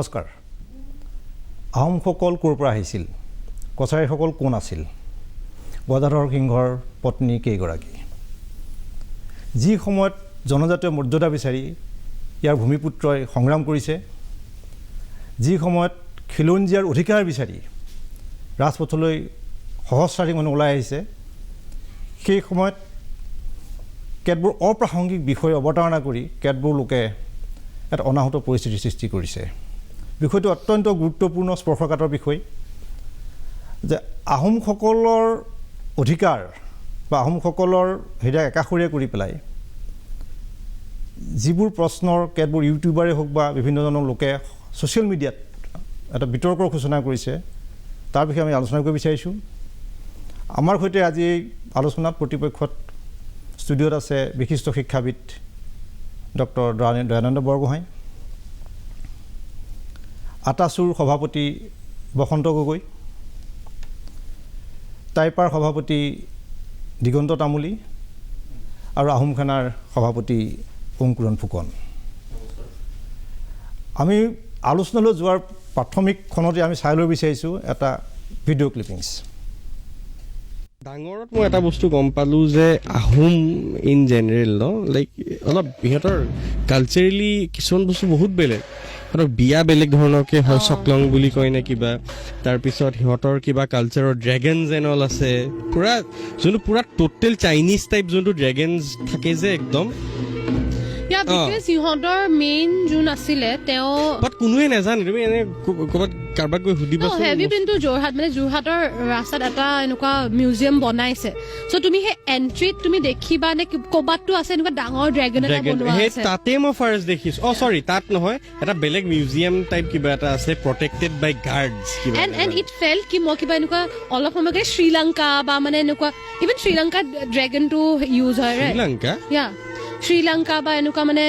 নমস্কাৰ। আহোমসকল ক'ৰ পৰা আহিছিল? কছাৰীসকল কোন আছিল? গদাধৰ সিংহৰ পত্নী কেইগৰাকী? যি সময়ত জনজাতীয় মৰ্যাদা বিচাৰি ইয়াৰ ভূমিপুত্ৰই সংগ্ৰাম কৰিছে, যি সময়ত খিলঞ্জীয়াৰ অধিকাৰ বিচাৰি ৰাজপথলৈ সহস্ৰাধিক মানুহ ওলাই আহিছে, সেই সময়ত কেতবোৰ অপ্ৰাসংগিক বিষয় অৱতাৰণা কৰি কেতবোৰ লোকে এটা অনাহুত পৰিস্থিতিৰ সৃষ্টি কৰিছে। বিষয়টো অত্যন্ত গুৰুত্বপূৰ্ণ স্পৰ্শকাতৰ বিষয় যে আহোমসকলৰ অধিকাৰ বা আহোমসকলৰ হৃদয় একাষৰীয়া কৰি পেলাই যিবোৰ প্ৰশ্নৰ কেতবোৰ ইউটিউবাৰে হওক বা বিভিন্নজন লোকে ছ'চিয়েল মিডিয়াত এটা বিতৰ্কৰ সূচনা কৰিছে, তাৰ বিষয়ে আমি আলোচনা কৰিব বিচাৰিছোঁ। আমাৰ সৈতে আজি এই আলোচনাত প্ৰতিপক্ষত ষ্টুডিঅ'ত আছে বিশিষ্ট শিক্ষাবিদ ডক্টৰ দয়ানন্দ বৰগোহাঁই, আটাচুৰ সভাপতি বসন্ত গগৈ, টাইপাৰ সভাপতি দিগন্ত তামুলী আৰু আহোম সেনাৰ সভাপতি অংকুৰণ ফুকন। আমি আলোচনালৈ যোৱাৰ প্ৰাথমিক খনতে আমি চাই ল'ব বিচাৰিছোঁ এটা ভিডিঅ' ক্লিপিংছ। ডাঙৰত মই এটা বস্তু গম পালোঁ যে আহোম ইন জেনেৰেল লাইক অলপ সিহঁতৰ কালচাৰেলি কিছুমান বস্তু বহুত বেলেগ। সিহঁতৰ বিয়া বেলেগ ধৰণৰকৈ হয়, চকলং বুলি কয় নে কিবা। তাৰপিছত সিহঁতৰ কিবা কালচাৰৰ ড্ৰেগনছ এণ্ড অল আছে, পূৰা যোনটো পূৰা টোটেল চাইনিজ টাইপ যোনটো ড্ৰেগনছ থাকে যে একদম। সিহঁতৰ মেইন যোন আছিলে তেওঁ বাট কোনোৱে নাজানে। তুমি এনে ক'ৰবাত কাৰোবাক গৈ সুধিবাচোন। হেভি কিন্তু যোৰহাটৰ ৰাস্তাত এটা এনেকুৱা মিউজিয়াম বনাইছে, চ' তুমি সেই এণ্ট্ৰিত তুমি দেখিবা নে ক'ৰবাততো আছে এনেকুৱা ডাঙৰ ড্ৰেগন এটা বনোৱা আছে। তাতে মই ফাৰ্ষ্ট দেখিছো। চৰি, তাত নহয়, এটা বেলেগ মিউজিয়াম টাইপ কিবা এটা আছে, প্ৰটেক্টেড বাই গাৰ্ডছ কিবা। এণ্ড ইট ফেল্ট কি মই কিবা এনেকুৱা অলপ সময়কে শ্ৰীলংকা বা মানে এনেকুৱা ইভেন শ্ৰীলংকাত ড্ৰেগনটো ইউজ হয়। শ্ৰীলংকা বা এনেকুৱা মানে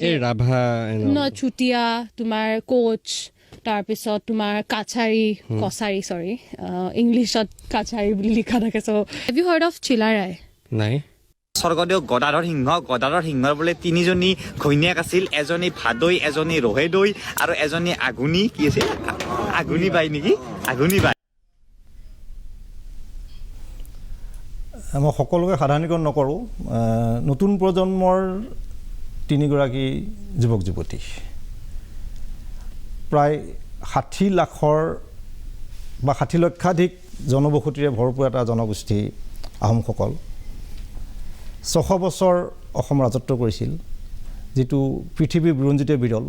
এই ৰাভা চুতীয়া, তোমাৰ কোচ, তাৰপিছত তোমাৰ কছাৰী চৰি ইংলিছত কাছাৰী বুলি লিখা থাকে। So' have you heard of Chilarai? নাই। স্বৰ্গদেউ গদাধৰ সিংহৰ বোলে তিনিজনী ঘৈণীয়েক আছিল, এজনী ভাদৈ, এজনী ৰহেদৈ আৰু এজনী আগুনি কি আছিল, আগুনি বাই নেকি, আগুনি বাই। মই সকলোকে সাধাৰণীকৰণ নকৰোঁ। নতুন প্ৰজন্মৰ তিনিগৰাকী যুৱক যুৱতী, প্ৰায় 60 লাখৰ বা 60 লক্ষাধিক জনবসতিৰে ভৰপূৰ এটা জনগোষ্ঠী আহোমসকল। 600 বছৰ অসম ৰাজত্ব কৰিছিল, যিটো পৃথিৱীৰ বুৰঞ্জীতে বিৰল।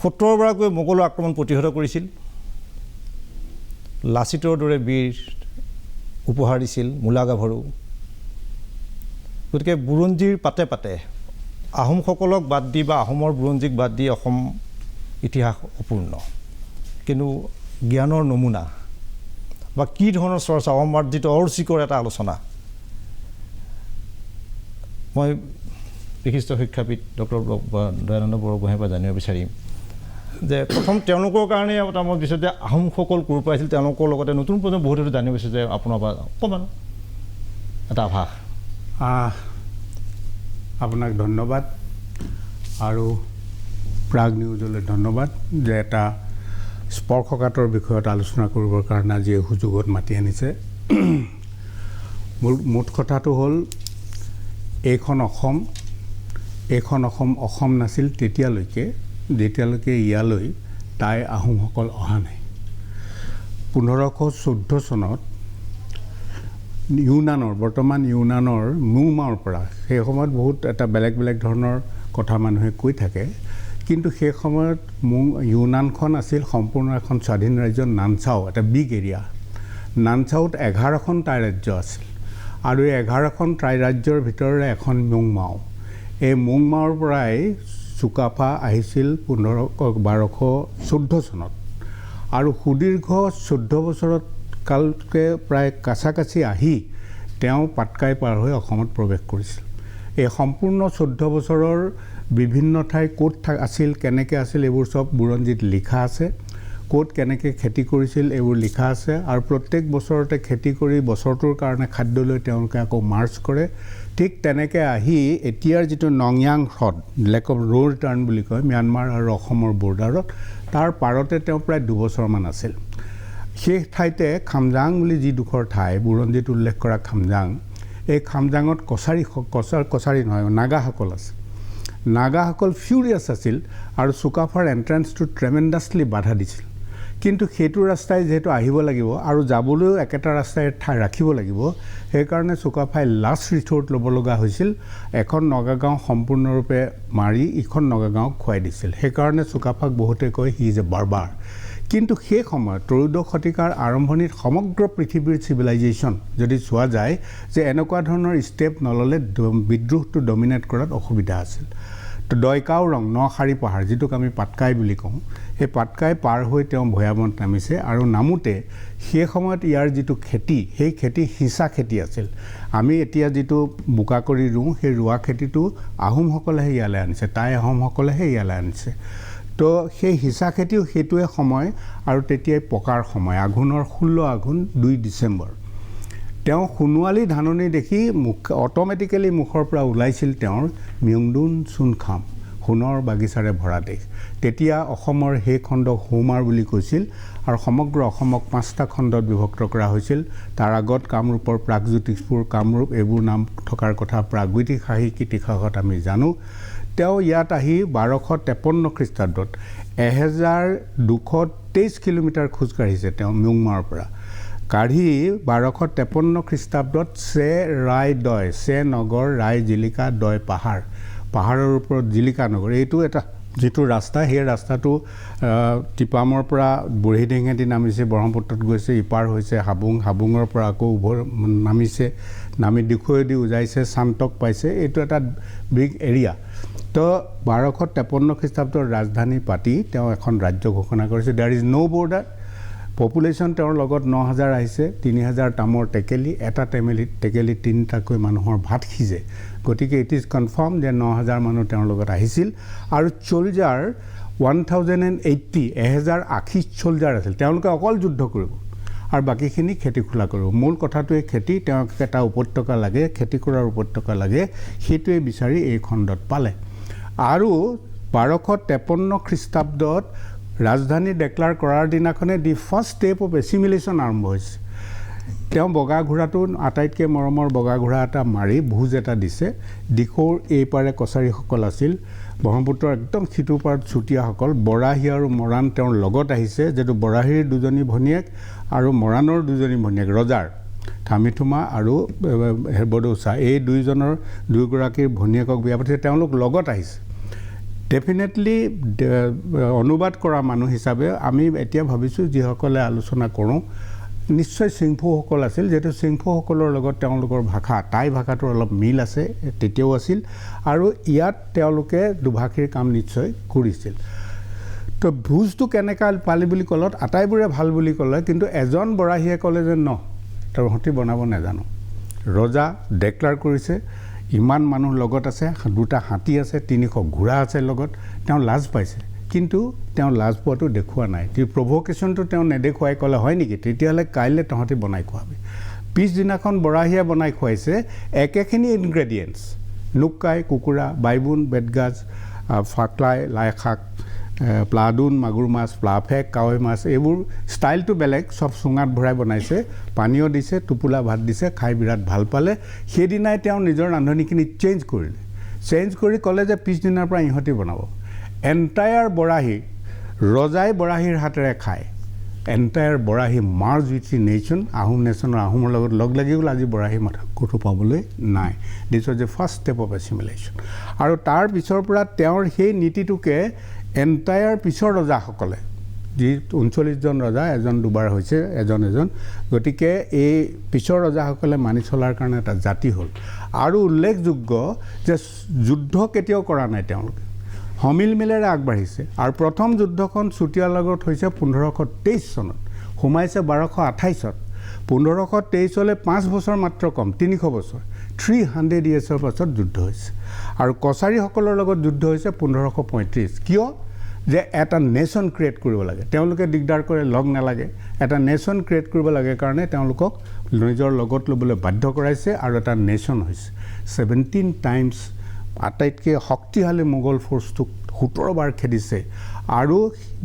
70 বাৰকৈ মোগলৰ আক্ৰমণ প্ৰতিহত কৰিছিল। লাচিতৰ দৰে বীৰ উপহাৰ দিছিল, মূলা গাভৰু। গতিকে বুৰঞ্জীৰ পাতে পাতে আহোমসকলক বাদ দি বা আহোমৰ বুৰঞ্জীক বাদ দি অসম ইতিহাস অপূৰ্ণ। কিন্তু জ্ঞানৰ নমুনা বা কি ধৰণৰ চৰ্চা, অমাৰ্জিত অৰুচিকৰ এটা আলোচনা মই বিশিষ্ট শিক্ষাবিদ ডক্টৰ দয়ানন্দ বৰগোহাঁইৰ পৰা জানিব বিচাৰিম যে প্ৰথম তেওঁলোকৰ কাৰণে এটা মই বিচাৰোঁ যে আহোমসকল ক'ৰ পৰা আহিছিল, তেওঁলোকৰ লগতে নতুন প্ৰজন্ম বহুতো জানিব বিচাৰোঁ যে আপোনাৰ পৰা অকণমান এটা আভাস। আপোনাক ধন্যবাদ আৰু প্ৰাগ নিউজলৈ ধন্যবাদ যে এটা স্পৰ্শকাতৰ বিষয়ত আলোচনা কৰিবৰ কাৰণে আজি এই সুযোগত মাতি আনিছে। মুঠ কথাটো হ'ল এইখন অসম নাছিল তেতিয়ালৈকে যেতিয়ালৈকে ইয়ালৈ টাই আহোমসকল অহা নাই। 1514 চনত বৰ্তমান ইউনানৰ মুংমাওৰ পৰা, সেই সময়ত বহুত এটা বেলেগ বেলেগ ধৰণৰ কথা মানুহে কৈ থাকে, কিন্তু সেই সময়ত ইউনানখন আছিল সম্পূৰ্ণ এখন স্বাধীন ৰাজ্য, নানচাও এটা বিগ এৰিয়া। নানচাওত 11খন টাই ৰাজ্য আছিল আৰু এই 11খন টাই ৰাজ্যৰ ভিতৰৰে এখন মুংমাও। এই মুংমাওৰ পৰাই চুকাফা আহিছিল 1214 চনত আৰু সুদীৰ্ঘ 14 বছৰত কালকে প্ৰায় কাছাকাছি আহি তেওঁ পাটকাই পাৰ হৈ অসমত প্ৰৱেশ কৰিছিল। এই সম্পূৰ্ণ 14 বছৰৰ বিভিন্ন ঠাই ক'ত আছিল, কেনেকৈ আছিল, এইবোৰ চব বুৰঞ্জীত লিখা আছে। ক'ত কেনেকৈ খেতি কৰিছিল এইবোৰ লিখা আছে আৰু প্ৰত্যেক বছৰতে খেতি কৰি বছৰটোৰ কাৰণে খাদ্য লৈ তেওঁলোকে আকৌ মাৰ্চ কৰে ঠিক তেনেকৈ আহি এতিয়াৰ যিটো নংয়াং হ্ৰদ লেক অফ ৰো ৰিটাৰ্ণ বুলি কয় ম্যানমাৰ আৰু অসমৰ বৰ্ডাৰত তাৰ পাৰতে তেওঁ প্ৰায় 2 বছৰমান আছিল সেই ঠাইতে খামজাং বুলি যিডোখৰ ঠাই বুৰঞ্জীত উল্লেখ কৰা খামজাং এই খামজাঙত কছাৰী নহয় নাগাসকল আছে নাগাসকল ফিউৰিয়াছ আছিল আৰু চুকাফাৰ এণ্ট্ৰেঞ্চটো ট্ৰেমেণ্ডাছলি বাধা দিছিল কিন্তু সেইটো ৰাস্তাই যেহেতু আহিব লাগিব আৰু যাবলৈও একেটা ৰাস্তাই ঠাই ৰাখিব লাগিব সেইকাৰণে চুকাফাই লাষ্ট ৰিথৰ্ট ল'ব লগা হৈছিল এখন নগাগাঁও সম্পূৰ্ণৰূপে মাৰি ইখন নগাগাঁওক খুৱাই দিছিল সেইকাৰণে চুকাফাক বহুতে কয় হি ইজ এ বাৰ্বাৰ কিন্তু সেই সময়ত ত্ৰয়োদশ শতিকাৰ আৰম্ভণিত সমগ্ৰ পৃথিৱীৰ চিভিলাইজেশ্যন যদি চোৱা যায় যে এনেকুৱা ধৰণৰ ষ্টেপ নল'লে বিদ্ৰোহটো ডমিনেট কৰাত অসুবিধা আছিল তো দয়কাওৰং নশাৰী পাহাৰ যিটোক আমি পাটকাই বুলি কওঁ সেই পাটকাই পাৰ হৈ তেওঁ ভৈয়ামত নামিছে আৰু নামোতে সেই সময়ত ইয়াৰ যিটো খেতি সেই খেতি হিঁচা খেতি আছিল আমি এতিয়া যিটো বোকা কৰি ৰুওঁ সেই ৰোৱা খেতিটো আহোমসকলেহে ইয়ালৈ আনিছে টাই আহোমসকলেহে ইয়ালৈ আনিছে তো সেই হিঁচা খেতিও সেইটোৱে সময় আৰু তেতিয়াই পকাৰ সময় আঘোণৰ 16 আঘোণ 2 ডিচেম্বৰ তেওঁ সোণোৱালী ধাননি দেখি অট'মেটিকেলি মুখৰ পৰা ওলাইছিল তেওঁৰ মিয়ংডুন চুনখাম সোণৰ বাগিচাৰে ভৰা দেশ তেতিয়া অসমৰ সেই খণ্ডক হৌমাৰ বুলি কৈছিল আৰু সমগ্ৰ অসমক 5টা খণ্ডত বিভক্ত কৰা হৈছিল তাৰ আগত কামৰূপৰ প্ৰাগজ্যোতিষপুৰ কামৰূপ এইবোৰ নাম থকাৰ কথা প্ৰাগৈতিহাসিক ইতিহাসত আমি জানো তেওঁ ইয়াত আহি 1253 খ্ৰীষ্টাব্দত 1223 কিলোমিটাৰ খোজ কাঢ়িছে তেওঁ মিয়ংমাৰৰ পৰা কাঢ়ি 1253 খ্ৰীষ্টাব্দত চে ৰায় দয় চে নগৰ ৰায় জিলিকা দয় পাহাৰৰ ওপৰত জিলিকা নগৰ এইটো এটা যিটো ৰাস্তা সেই ৰাস্তাটো টিপামৰ পৰা বুঢ়ীডিঙেদি নামিছে ব্ৰহ্মপুত্ৰত গৈছে ইপাৰ হৈছে হাবুঙৰ পৰা আকৌ নামি দিখৌৱেদি উজাইছে শান্তক পাইছে এইটো এটা বিগ এৰিয়া তো 1253 খ্ৰীষ্টাব্দৰ ৰাজধানী পাতি তেওঁ এখন ৰাজ্য ঘোষণা কৰিছে there is no' border population তেওঁৰ লগত 9000 আহিছে 3000 তামৰ টেকেলি এটা টেকেলি 3টাকৈ মানুহৰ ভাত সিজে গতিকে ইট ইজ কনফাৰ্ম যে 9000 মানুহ তেওঁৰ লগত আহিছিল আৰু চলজাৰ 1080 চলজাৰ আছিল তেওঁলোকে অকল যুদ্ধ কৰিব আৰু বাকীখিনি খেতি খোলা কৰিব মূল কথাটোৱে খেতি তেওঁক এটা উপত্যকা লাগে খেতি কৰাৰ উপত্যকা লাগে সেইটোৱে বিচাৰি এই খণ্ডত পালে আৰু 1253 খ্ৰীষ্টাব্দত ৰাজধানী ডেক্লাৰ কৰাৰ দিনাখনে the first step of assimilation আৰম্ভ হৈছে তেওঁ বগা ঘোঁৰাটো আটাইতকৈ মৰমৰ বগা ঘোঁৰা এটা মাৰি ভোজ এটা দিছে দিখৌৰ এইপাৰে কছাৰীসকল আছিল ব্ৰহ্মপুত্ৰৰ একদম সিটো পাৰত চুতীয়াসকল বৰাহী আৰু মৰাণ তেওঁৰ লগত আহিছে যিটো বৰাহীৰ 2জনী ভনীয়েক আৰু মৰাণৰ 2জনী ভনীয়েক ৰজাৰ থামিথুমা আৰু বডৌচা এই দুয়োগৰাকীৰ ভনীয়েকক বিয়া পাতিছে তেওঁলোক লগত আহিছে ডেফিনেটলি অনুবাদ কৰা মানুহ হিচাপে আমি এতিয়া ভাবিছোঁ যিসকলে আলোচনা কৰোঁ নিশ্চয় চিংফুসকল আছিল যিহেতু চিংফুসকলৰ লগত তেওঁলোকৰ ভাষা টাই ভাষাটোৰ অলপ মিল আছে তেতিয়াও আছিল আৰু ইয়াত তেওঁলোকে দুভাষীৰ কাম নিশ্চয় কৰিছিল তো ভোজটো কেনেকৈ পালি বুলি ক'লত আটাইবোৰে ভাল বুলি ক'লে কিন্তু এজন বৰাহীয়ে ক'লে যে ন তহঁতি বনাব নাজানো ৰজা ডেক্লাৰ কৰিছে ইমান মানুহ লগত আছে 2টা হাতী আছে 300 ঘোঁৰা আছে লগত তেওঁ লাজ পাইছে কিন্তু তেওঁ লাজ পোৱাটো দেখুওৱা নাই প্ৰভোকেশ্যনটো তেওঁ নেদেখুৱাই ক'লে হয় নেকি তেতিয়াহ'লে কাইলৈ তহঁতি বনাই খুৱাবি পিছদিনাখন বৰাহীয়ে বনাই খুৱাইছে একেখিনি ইনগ্ৰেডিয়েণ্টছ নুকাই কুকুৰা বাইবুন বেতগাজ ফাকলাই লাই শাক প্লাডুন মাগুৰ মাছ প্লাফেক কাৱৈ মাছ এইবোৰ ষ্টাইলটো বেলেগ সব চুঙাত ভৰাই বনাইছে পানীও দিছে টোপোলা ভাত দিছে খাই বিৰাট ভাল পালে সেইদিনাই তেওঁ নিজৰ ৰান্ধনিখিনি চেঞ্জ কৰি ক'লে যে পিছদিনাৰ পৰা ইহঁতি বনাব এণ্টায়াৰ বৰাহী ৰজাই বৰাহীৰ হাতেৰে খায় entire Barahi merge with the nation Ahom নেশ্যনৰ আহোমৰ লগত লগ লাগি গ'ল আজি বৰাহী মাথা ক'তো পাবলৈ নাই দিছ was the first step of assimilation আৰু তাৰ পিছৰ পৰা তেওঁৰ সেই নীতিটোকে এণ্টায়াৰ পিছৰ ৰজাসকলে যি 39জন ৰজা এজন দুবাৰ হৈছে এজন গতিকে এই পিছৰ ৰজাসকলে মানি চলাৰ কাৰণে এটা জাতি হ'ল আৰু উল্লেখযোগ্য যে যুদ্ধ কেতিয়াও কৰা নাই তেওঁলোকে সমিল মিলেৰে আগবাঢ়িছে আৰু প্ৰথম যুদ্ধখন চুতীয়াৰ লগত হৈছে 1523 চনত সোমাইছে 1228ত 1523লৈ 5 বছৰ মাত্ৰ কম 300 বছৰ 300 yearsৰ পাছত যুদ্ধ হৈছে আৰু কছাৰীসকলৰ লগত যুদ্ধ হৈছে 1535 কিয় যে এটা নেশ্যন ক্ৰিয়েট কৰিব লাগে তেওঁলোকে দিগদাৰ কৰে লগ নালাগে এটা নেশ্যন ক্ৰিয়েট কৰিব লাগে কাৰণে তেওঁলোকক নিজৰ লগত ল'বলৈ বাধ্য কৰাইছে আৰু এটা নেশ্যন হৈছে 17 টাইমছ আটাইতকৈ শক্তিশালী মোগল ফ'ৰ্চটোক 17 বাৰ খেদিছে আৰু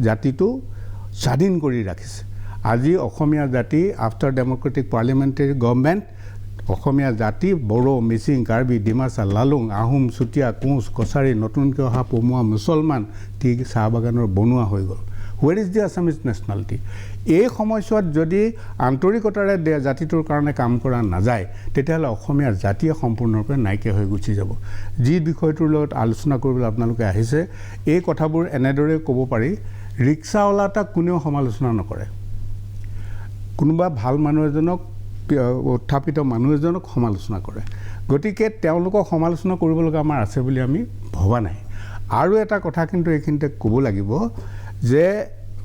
জাতিটো স্বাধীন কৰি ৰাখিছে আজি অসমীয়া জাতি আফটাৰ ডেম'ক্ৰেটিক পাৰ্লিমেণ্টাৰী গভৰ্ণমেণ্ট অসমীয়া জাতি বড়ো মিচিং কাৰ্বি ডিমাচা লালুং আহোম চুতীয়া কোঁচ কছাৰী নতুনকৈ অহা পমুৱা মুছলমান টি চাহ বাগানৰ বনোৱা হৈ গ'ল where is the Assamese nationality এই সময়ছোৱাত যদি আন্তৰিকতাৰে জাতিটোৰ কাৰণে কাম কৰা নাযায় তেতিয়াহ'লে অসমীয়া জাতিয়ে সম্পূৰ্ণৰূপে নাইকিয়া হৈ গুচি যাব যি বিষয়টোৰ লগত আলোচনা কৰিবলৈ আপোনালোকে আহিছে এই কথাবোৰ এনেদৰে ক'ব পাৰি ৰিক্সাৱালা এটাক কোনেও সমালোচনা নকৰে কোনোবা ভাল মানুহ এজনক উত্থাপিত মানুহ এজনক সমালোচনা কৰে গতিকে তেওঁলোকক সমালোচনা কৰিব লগা আমাৰ আছে বুলি আমি ভবা নাই আৰু এটা কথা কিন্তু এইখিনিতে ক'ব লাগিব যে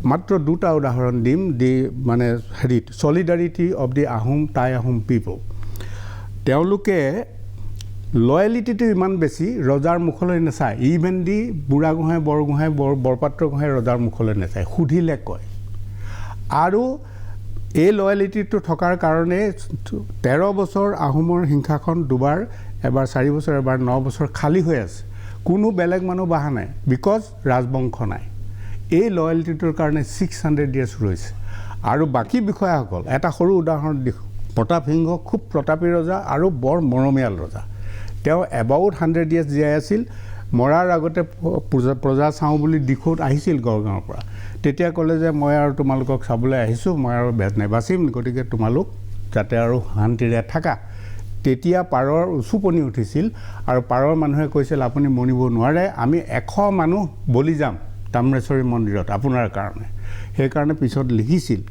মাত্ৰ দুটা উদাহৰণ দিম দি মানে হেৰিত solidarity of the Ahom Tai Ahom people তেওঁলোকে লয়েলিটিটো ইমান বেছি ৰজাৰ মুখলৈ নাচায় ইভেন দি বুঢ়াগোহাঁই বৰগোহাঁই বৰপাত্ৰ গোহাঁই ৰজাৰ মুখলৈ নাচায় সুধিলে কয় আৰু এই লয়েলিটিটো থকাৰ কাৰণে 13 বছৰ আহোমৰ হিংসাখন দুবাৰ এবাৰ 4 বছৰ এবাৰ 9 বছৰ খালী হৈ আছে কোনো বেলেগ মানুহ বহা নাই বিকজ ৰাজবংশ নাই এই লয়েলিটিটোৰ কাৰণে 600 ইয়াৰ্ছ ৰৈছে আৰু বাকী বিষয়াসকল এটা সৰু উদাহৰণ দিওঁ প্ৰতাপ সিংহ খুব প্ৰতাপী ৰজা আৰু বৰ মৰমীয়াল ৰজা তেওঁ এবাউট 100 ইয়াৰ্ছ জীয়াই আছিল মৰাৰ আগতে প্ৰজা চাওঁ বুলি দিশত আহিছিল গড়গাঁৱৰ পৰা তেতিয়া ক'লে যে মই আৰু তোমালোকক চাবলৈ আহিছোঁ মই আৰু নেবাচিম গতিকে তোমালোক যাতে আৰু শান্তিৰে থাকা তেতিয়া পাৰৰ উচুপনি উঠিছিল আৰু পাৰৰ মানুহে কৈছিল আপুনি মনিব নোৱাৰে আমি 100 মানুহ বলি যাম তাম্ৰেশ্বৰী মন্দিৰত আপোনাৰ কাৰণে সেইকাৰণে পিছত লিখিছিল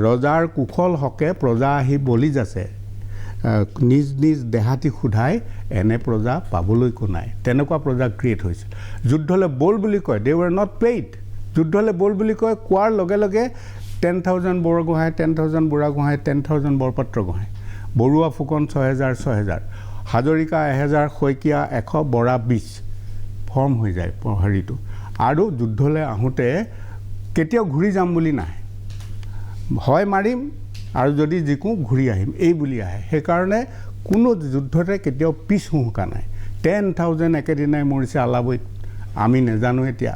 ৰজাৰ কুশল হকে প্ৰজা আহি বলি যাছে নিজ নিজ দেহাতি সোধাই এনে প্ৰজা পাবলৈকো নাই তেনেকুৱা প্ৰজা ক্ৰিয়েট হৈছিল যুদ্ধলৈ বল বুলি কয় দে ৱেৰ নট পেইড যুদ্ধলৈ বল বুলি কয় কোৱাৰ লগে লগে 10,000 বৰগোহাঁই 10,000 বুঢ়াগোহাঁই 10,000 বৰপাত্ৰ গোহাঁই বৰুৱা ফুকন 6,000 হাজৰিকা 1,000 শইকীয়া 100 বৰা 20 ফৰ্ম হৈ যায় হেৰিটো আৰু যুদ্ধলৈ আহোঁতে কেতিয়াও ঘূৰি যাম বুলি নাহে হয় মাৰিম আৰু যদি জিকো ঘূৰি আহিম এই বুলি আহে সেইকাৰণে কোনো যুদ্ধতে কেতিয়াও পিছ হুহুকা নাই 10,000 একেদিনাই মৰিছে আলাবৈত আমি নাজানো এতিয়া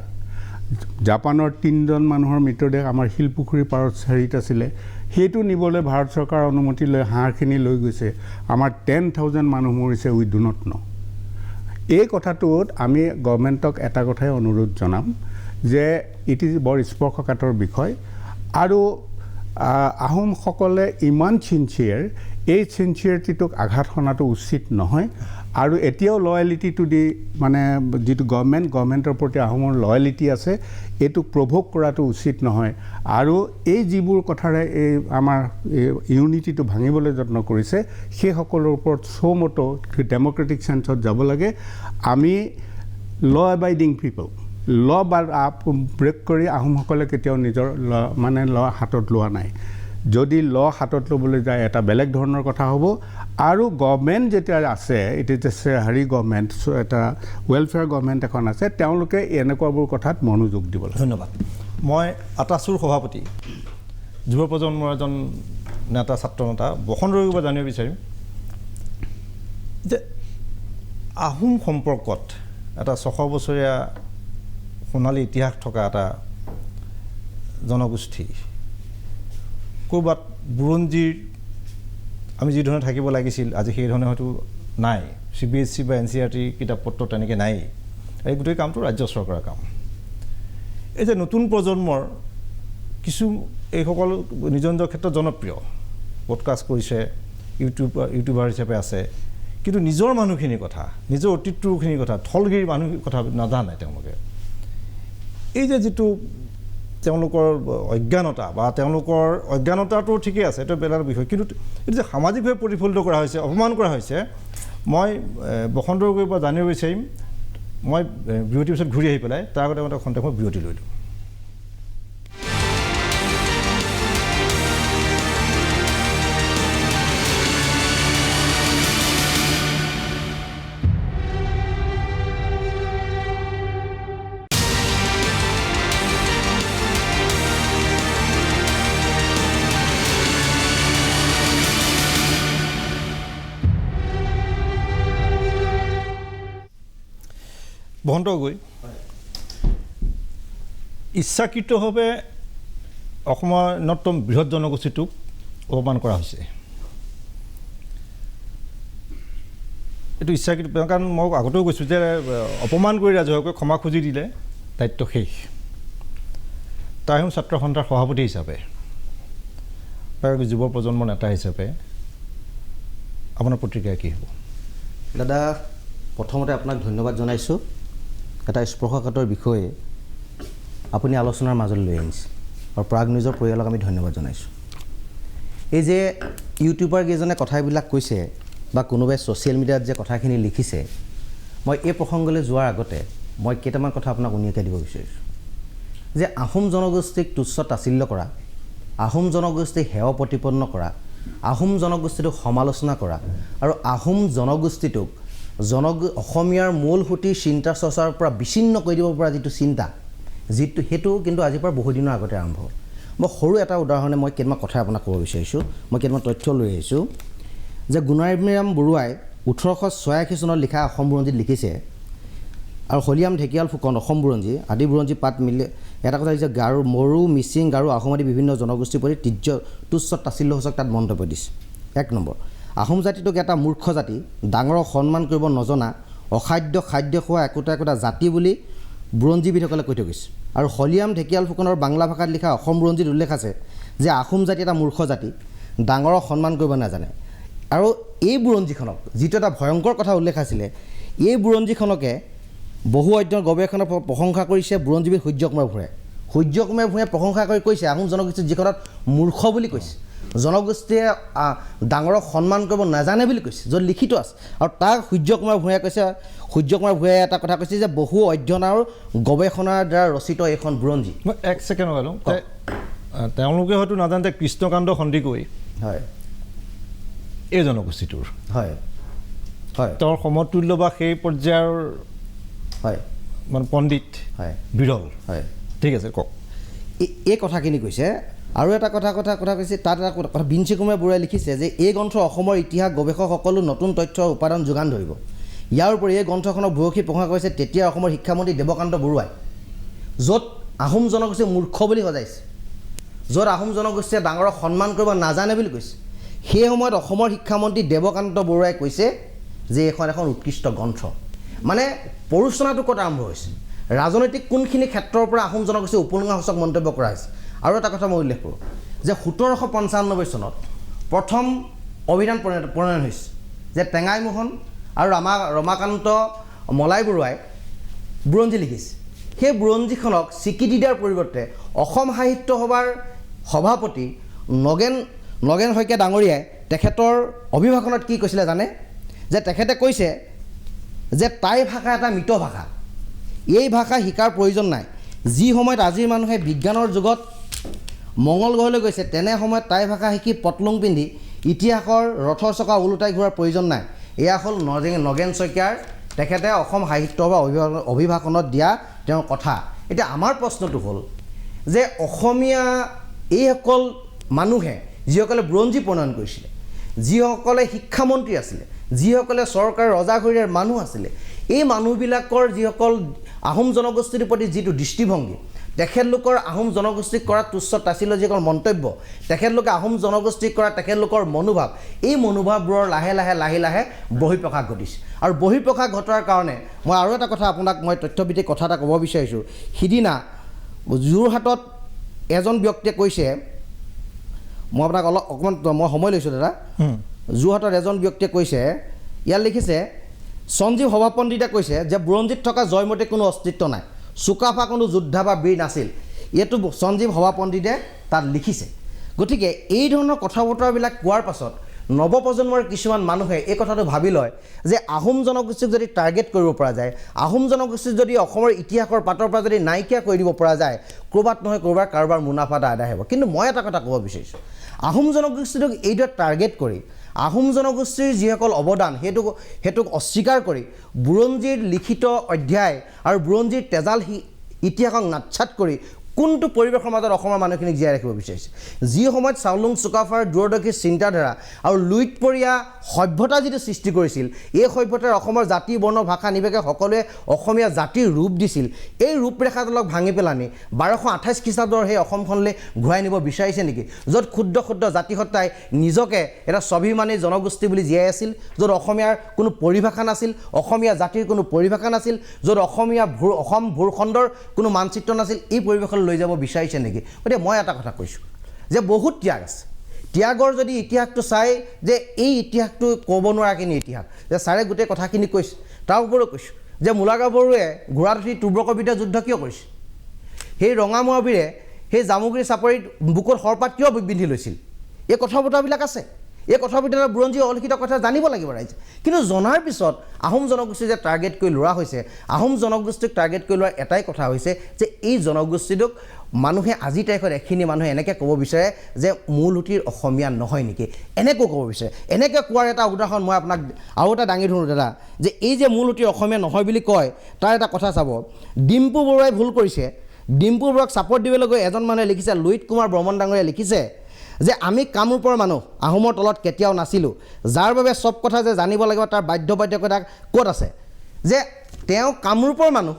জাপানৰ 3জন মানুহৰ মৃতদেহ আমাৰ শিলপুখুৰী পাৰত হেৰিত আছিলে সেইটো নিবলৈ ভাৰত চৰকাৰৰ অনুমতি লৈ হাঁহখিনি লৈ গৈছে আমাৰ 10,000 মানুহ মৰিছে উই ডু নট ন এই কথাটোত আমি গভৰ্ণমেণ্টক এটা কথাই অনুৰোধ জনাম যে ইট ইজ বৰ স্পৰ্শকাতৰ বিষয় আৰু আহোমসকলে ইমান ছিনচিয়াৰ এই ছিনচিয়াৰিটিটোক আঘাত সনাটো উচিত নহয় আৰু এতিয়াও লয়েলিটিটো দি মানে যিটো গভৰ্ণমেণ্টৰ প্ৰতি আহোমৰ লয়েলিটি আছে এইটো প্ৰভোগ কৰাটো উচিত নহয় আৰু এই যিবোৰ কথাৰে এই আমাৰ ইউনিটিটো ভাঙিবলৈ যত্ন কৰিছে সেইসকলৰ ওপৰত চৌমতো ডেম'ক্ৰেটিক চেঞ্চত যাব লাগে আমি ল এবাইডিং পিপল ল ব্ৰেক কৰি আহোমসকলে কেতিয়াও নিজৰ মানে ল হাতত লোৱা নাই যদি ল হাতত ল'বলৈ যায় এটা বেলেগ ধৰণৰ কথা হ'ব আৰু গভৰ্ণমেণ্ট যেতিয়া আছে ইট ইজ হেৰি গভৰ্ণমেণ্ট এটা ৱেলফেয়াৰ গভৰ্ণমেণ্ট এখন আছে তেওঁলোকে এনেকুৱাবোৰ কথাত মনোযোগ দিব লাগে ধন্যবাদ মই আটাচুৰ সভাপতি যুৱ প্ৰজন্মৰ এজন নেতা ছাত্ৰ নেতা বসন্ত ৰঘুৰ পৰা জানিব বিচাৰিম যে আহোম সম্পৰ্কত এটা 600 বছৰীয়া সোণালী ইতিহাস থকা এটা জনগোষ্ঠী ক'ৰবাত বুৰঞ্জীৰ আমি যি ধৰণে থাকিব লাগিছিল আজি সেই ধৰণে হয়তো নাই CBSE বা NCERT কিতাপ পত্ৰ তেনেকৈ নাই এই গোটেই কামটো ৰাজ্য চৰকাৰৰ কাম এই যে নতুন প্ৰজন্মৰ কিছু এইসকল নিজৰ নিজৰ ক্ষেত্ৰত জনপ্ৰিয় পডকাষ্ট কৰিছে ইউটিউবাৰ হিচাপে আছে কিন্তু নিজৰ মানুহখিনিৰ কথা নিজৰ অতীতটোৰখিনিৰ কথা থলগিৰি মানুহৰ কথা নাজানে তেওঁলোকে এই যে যিটো তেওঁলোকৰ অজ্ঞানতা বা তেওঁলোকৰ অজ্ঞানতাটো ঠিকই আছে এইটো বেলেগ বিষয় কিন্তু এইটো যে সামাজিকভাৱে প্ৰতিফলিত কৰা হৈছে অপমান কৰা হৈছে মই বসন্ত ৰঘুৰ পৰা জানিব বিচাৰিম মই বিৰতিৰ পিছত ঘূৰি আহি পেলাই তাৰ আগতে মই খন্তেক বিৰতি লৈ দিওঁ বসন্ত গগৈ ইচ্ছাকৃতভাৱে অসমৰ অন্যতম বৃহৎ জনগোষ্ঠীটোক অপমান কৰা হৈছে। এইটো ইচ্ছাকৃত, কাৰণ মই আগতেও কৈছোঁ যে অপমান কৰি ৰাজহুৱাকৈ ক্ষমা খুজি দিলে দায়িত্ব শেষ। তাৰ আহোম ছাত্ৰ সন্থাৰ সভাপতি হিচাপে আৰু যুৱ প্ৰজন্মৰ নেতা হিচাপে আপোনাৰ প্ৰতিক্ৰিয়া কি হ'ব? দাদা, প্ৰথমতে আপোনাক ধন্যবাদ জনাইছোঁ। এটা স্পৰ্শকাতৰ বিষয়ে আপুনি আলোচনাৰ মাজলৈ লৈ আনিছে আৰু প্ৰাগ নিউজৰ পৰিয়ালক আমি ধন্যবাদ জনাইছোঁ। এই যে ইউটিউবাৰ কেইজনে কথাবিলাক কৈছে বা কোনোবাই ছ'চিয়েল মিডিয়াত যে কথাখিনি লিখিছে, মই এই প্ৰসংগলৈ যোৱাৰ আগতে মই কেইটামান কথা আপোনাক উলিয়াই দিব বিচাৰিছোঁ যে আহোম জনগোষ্ঠীক তুচ্ছ তাচিল্য কৰা, আহোম জনগোষ্ঠীক হেয় প্ৰতিপন্ন কৰা, আহোম জনগোষ্ঠীটোক সমালোচনা কৰা আৰু আহোম জনগোষ্ঠীটোক অসমীয়াৰ মূল সুঁতিৰ চিন্তা চৰ্চাৰ পৰা বিচ্ছিন্ন কৰি দিব পৰা যিটো চিন্তা, সেইটো কিন্তু আজিৰ পৰা বহুদিনৰ আগতে আৰম্ভ হ'ল। মই সৰু এটা উদাহৰণে মই কেইটামান কথা আপোনাক ক'ব বিচাৰিছোঁ। মই কেইটামান তথ্য লৈ আহিছোঁ যে গুণাৰাম বৰুৱাই 1886 চনত লিখা অসম বুৰঞ্জীত লিখিছে, আৰু হলিয়াম ঢেকিয়াল ফুকন অসম বুৰঞ্জী আদি বুৰঞ্জী পাত মিলি এটা কথা হৈছে গাৰো, মৰু, মিচিং, গাৰো, আহোম আদি বিভিন্ন জনগোষ্ঠীৰ প্ৰতি তুচ্ছ তাচিল্যসূচক তাত মন্তব্য দিছে। 1 নম্বৰ, আহোম জাতিটোক এটা মূৰ্খ জাতি, ডাঙৰক সন্মান কৰিব নজনা, অখাদ্য খাদ্য খোৱা একোটা জাতি বুলি বুৰঞ্জীবিদসকলে কৈ থৈ গৈছে। আৰু হলিয়াম ঢেকিয়াল ফুকনৰ বাংলা ভাষাত লিখা অসম বুৰঞ্জীত উল্লেখ আছে যে আহোম জাতি এটা মূৰ্খ জাতি, ডাঙৰক সন্মান কৰিব নাজানে। আৰু এই বুৰঞ্জীখনক যিটো এটা ভয়ংকৰ কথা উল্লেখ আছিলে, এই বুৰঞ্জীখনকে বহু অধ্যয়ন গৱেষণাৰ প্ৰশংসা কৰিছে বুৰঞ্জীবিদ সূৰ্য কুমাৰ ভূঞাই। সূৰ্য কুমাৰ ভূঞাই প্ৰশংসা কৰি কৈছে আহোম জনগোষ্ঠীক যিখনত মূৰ্খ বুলি কৈছে, জনগোষ্ঠীয়ে ডাঙৰক সন্মান কৰিব নাজানে বুলি কৈছে, য'ত লিখিত আছে। আৰু তাক সূৰ্য কুমাৰ ভূঞাই কৈছে, সূৰ্য কুমাৰ ভূঞাই এটা কথা কৈছে যে বহু অধ্যয়ন আৰু গৱেষণাৰ দ্বাৰা ৰচিত এইখন বুৰঞ্জী। মই 1 ছেকেণ্ড ক'লোঁ, তেওঁলোকে হয়তো নাজানে কৃষ্ণকান্ত সন্দিকৈ হয়, এই জনগোষ্ঠীটোৰ হয়, হয়, তেওঁৰ সমতুল্য বা সেই পৰ্যায়ৰ হয়, মানে পণ্ডিত হয়, বিৰল। হয়, ঠিক আছে, কওক। এই কথাখিনি কৈছে। আৰু এটা কথা কৈছে, তাত এটা কথা বিঞ্চি কুমাৰ বৰুৱাই লিখিছে যে এই গ্ৰন্থ অসমৰ ইতিহাস গৱেষকসকলো নতুন তথ্য উপাদান যোগান ধৰিব। ইয়াৰ উপৰি এই গ্ৰন্থখনক ভূয়সী প্ৰশংসা কৰিছে তেতিয়া অসমৰ শিক্ষামন্ত্ৰী দেৱকান্ত বৰুৱাই, য'ত আহোম জনগোষ্ঠী মূৰ্খ বুলি সজাইছে, য'ত আহোম জনগোষ্ঠীয়ে ডাঙৰক সন্মান কৰিব নাজানে বুলি কৈছে। সেই সময়ত অসমৰ শিক্ষামন্ত্ৰী দেৱকান্ত বৰুৱাই কৈছে যে এইখন এখন উৎকৃষ্ট গ্ৰন্থ। মানে পৰোচনাটো ক'ত আৰম্ভ হৈছে, ৰাজনৈতিক কোনখিনি ক্ষেত্ৰৰ পৰা আহোম জনগোষ্ঠীৰ উপলুঙাসূচক মন্তব্য কৰা হৈছে। আৰু এটা কথা মই উল্লেখ কৰোঁ যে 1795 চনত প্ৰথম অভিধান প্ৰণয়ন হৈছে, যে টেঙাই মোহন আৰু ৰমাকান্ত মলাই বৰুৱাই বুৰঞ্জী লিখিছে। সেই বুৰঞ্জীখনক স্বীকৃতি দিয়াৰ পৰিৱৰ্তে অসম সাহিত্য সভাৰ সভাপতি নগেন শইকীয়া ডাঙৰীয়াই তেখেতৰ অভিভাষণত কি কৈছিলে জানে? যে তেখেতে কৈছে যে টাই ভাষা এটা মৃত ভাষা, এই ভাষা শিকাৰ প্ৰয়োজন নাই। যি সময়ত আজিৰ মানুহে বিজ্ঞানৰ যুগত মংগল গ্ৰহলৈ গৈছে, তেনে সময়ত টাই ভাষা শিকি পটলুং পিন্ধি ইতিহাসৰ ৰথৰ চকা ওলোটাই ঘূৰাৰ প্ৰয়োজন নাই। এয়া হ'ল নগেন শইকীয়াৰ তেখেতে অসম সাহিত্য সভা অভিভাষণত দিয়া তেওঁৰ কথা। এতিয়া আমাৰ প্ৰশ্নটো হ'ল যে অসমীয়া এইসকল মানুহে যিসকলে বুৰঞ্জী প্ৰণয়ন কৰিছিলে, যিসকলে শিক্ষামন্ত্ৰী আছিলে, যিসকলে চৰকাৰৰ ৰজাঘৰীয়াৰ মানুহ আছিলে, এই মানুহবিলাকৰ যিসকল আহোম জনগোষ্ঠীৰ প্ৰতি যিটো দৃষ্টিভংগী, তেখেতলোকৰ আহোম জনগোষ্ঠীক কৰা তুচ্ছ তাচিল্য যিসকল মন্তব্য, তেখেতলোকে আহোম জনগোষ্ঠীক কৰা তেখেতলোকৰ মনোভাৱ, এই মনোভাৱবোৰৰ লাহে লাহে বহিঃপ্ৰকাশ ঘটিছে। আৰু বহিঃপ্ৰকাশ ঘটাৰ কাৰণে মই আৰু এটা কথা আপোনাক মই তথ্যভিত্তিক কথা এটা ক'ব বিচাৰিছোঁ। সিদিনা যোৰহাটত এজন ব্যক্তিয়ে কৈছে, মই আপোনাক অকণমান মই সময় লৈছোঁ দাদা। যোৰহাটত এজন ব্যক্তিয়ে কৈছে, ইয়াত লিখিছে সঞ্জীৱ সভাপণ্ডিতে কৈছে যে বুৰঞ্জীত থকা জয়মতীৰ কোনো অস্তিত্ব নাই, চুকাফা কোনো যোদ্ধা বা বীৰ নাছিল। এইটো সঞ্জীৱ সভাপণ্ডিতে তাত লিখিছে। গতিকে এই ধৰণৰ কথা বতৰাবিলাক কোৱাৰ পাছত নৱপ্ৰজন্মৰ কিছুমান মানুহে এই কথাটো ভাবি লয় যে আহোম জনগোষ্ঠীক যদি টাৰ্গেট কৰিব পৰা যায়, আহোম জনগোষ্ঠীক যদি অসমৰ ইতিহাসৰ পাতৰ পৰা যদি নাইকিয়া কৰি দিব পৰা যায়, ক'ৰবাত নহয় ক'ৰবাত কাৰোবাৰ মুনাফা এটা আদায় হ'ব। কিন্তু মই এটা কথা ক'ব বিচাৰিছোঁ, আহোম জনগোষ্ঠীটোক এইদৰে টাৰ্গেট কৰি আহোম জনগোষ্ঠীৰ যিসকল অৱদান সেইটোক অস্বীকাৰ কৰি বুৰঞ্জীৰ লিখিত অধ্যায় আৰু বুৰঞ্জীৰ তেজাল ইতিহাসক নাচ্ছাত কৰি কোনটো পৰিৱেশৰ মাজত অসমৰ মানুহখিনিক জীয়াই ৰাখিব বিচাৰিছে যি সময়ত চাওলুং চুকাফাৰ দূৰদৰ্শী চিন্তাধাৰা আৰু লুইতপৰীয়া সভ্যতা যিটো সৃষ্টি কৰিছিল এই সভ্যতাৰ অসমৰ জাতি বৰ্ণ ভাষা নিৰ্বিশেষে সকলোৱে অসমীয়া জাতিৰ ৰূপ দিছিল এই ৰূপৰেখাটোক ভাঙি পেলানি 1228 খ্ৰীষ্টাব্দৰ সেই অসমখনলৈ ঘূৰাই নিব বিচাৰিছে নেকি য'ত ক্ষুদ্ৰ ক্ষুদ্ৰ জাতিসত্তাই নিজকে এটা স্বাভিমানী জনগোষ্ঠী বুলি জীয়াই আছিল য'ত অসমীয়াৰ কোনো পৰিভাষা নাছিল অসমীয়া জাতিৰ কোনো পৰিভাষা নাছিল য'ত অসম ভূখণ্ডৰ কোনো মানচিত্ৰ নাছিল এই পৰিৱেশলৈ লৈ যাব বিচাৰিছে নেকি গতিকে মই এটা কথা কৈছোঁ যে বহুত ত্যাগ আছে ত্যাগৰ যদি ইতিহাসটো চাই যে এই ইতিহাসটো ক'ব নোৱাৰাখিনি ইতিহাস যে ছাৰে গোটেই কথাখিনি কৈছে তাৰ ওপৰত কৈছোঁ যে মূলাগাঁও বড়োৱে ঘোঁৰাত উঠি তুব্ৰকৰ বিৰুদ্ধে যুদ্ধ কিয় কৰিছে সেই ৰঙামুৱাবীৰে সেই জামুগুৰি চাপৰিত বুকুত সৰপাত কিয় বিন্ধি লৈছিল এই কথা বতৰাবিলাক আছে এই কথা বতৰা বুৰঞ্জী অলিখিত কথা জানিব লাগিব ৰাইজে কিন্তু জনাৰ পিছত আহোম জনগোষ্ঠী যে টাৰ্গেট কৰি লোৱা হৈছে আহোম জনগোষ্ঠীক টাৰ্গেট কৰি লোৱাৰ এটাই কথা হৈছে যে এই জনগোষ্ঠীটোক মানুহে আজি তাৰিখত এখিনি মানুহে এনেকৈ ক'ব বিচাৰে যে মূলসুঁতিৰ অসমীয়া নহয় নেকি এনেকৈ ক'ব বিচাৰে এনেকৈ কোৱাৰ এটা উদাহৰণ মই আপোনাক আৰু এটা দাঙি ধৰোঁ দাদা যে এই যে মূলসুঁতিৰ অসমীয়া নহয় বুলি কয় তাৰ এটা কথা চাব ডিম্পু বৰুৱাই ভুল কৰিছে ডিম্পু বৰুৱাক ছাপৰ্ট দিবলৈ গৈ এজন মানুহে লিখিছে লুইত কুমাৰ বৰ্মন ডাঙৰীয়াই লিখিছে যে আমি কামৰূপৰ মানুহ আহোমৰ তলত কেতিয়াও নাছিলোঁ যাৰ বাবে চব কথা যে জানিব লাগিব তাৰ বাধ্যবাধকতা ক'ত আছে যে তেওঁ কামৰূপৰ মানুহ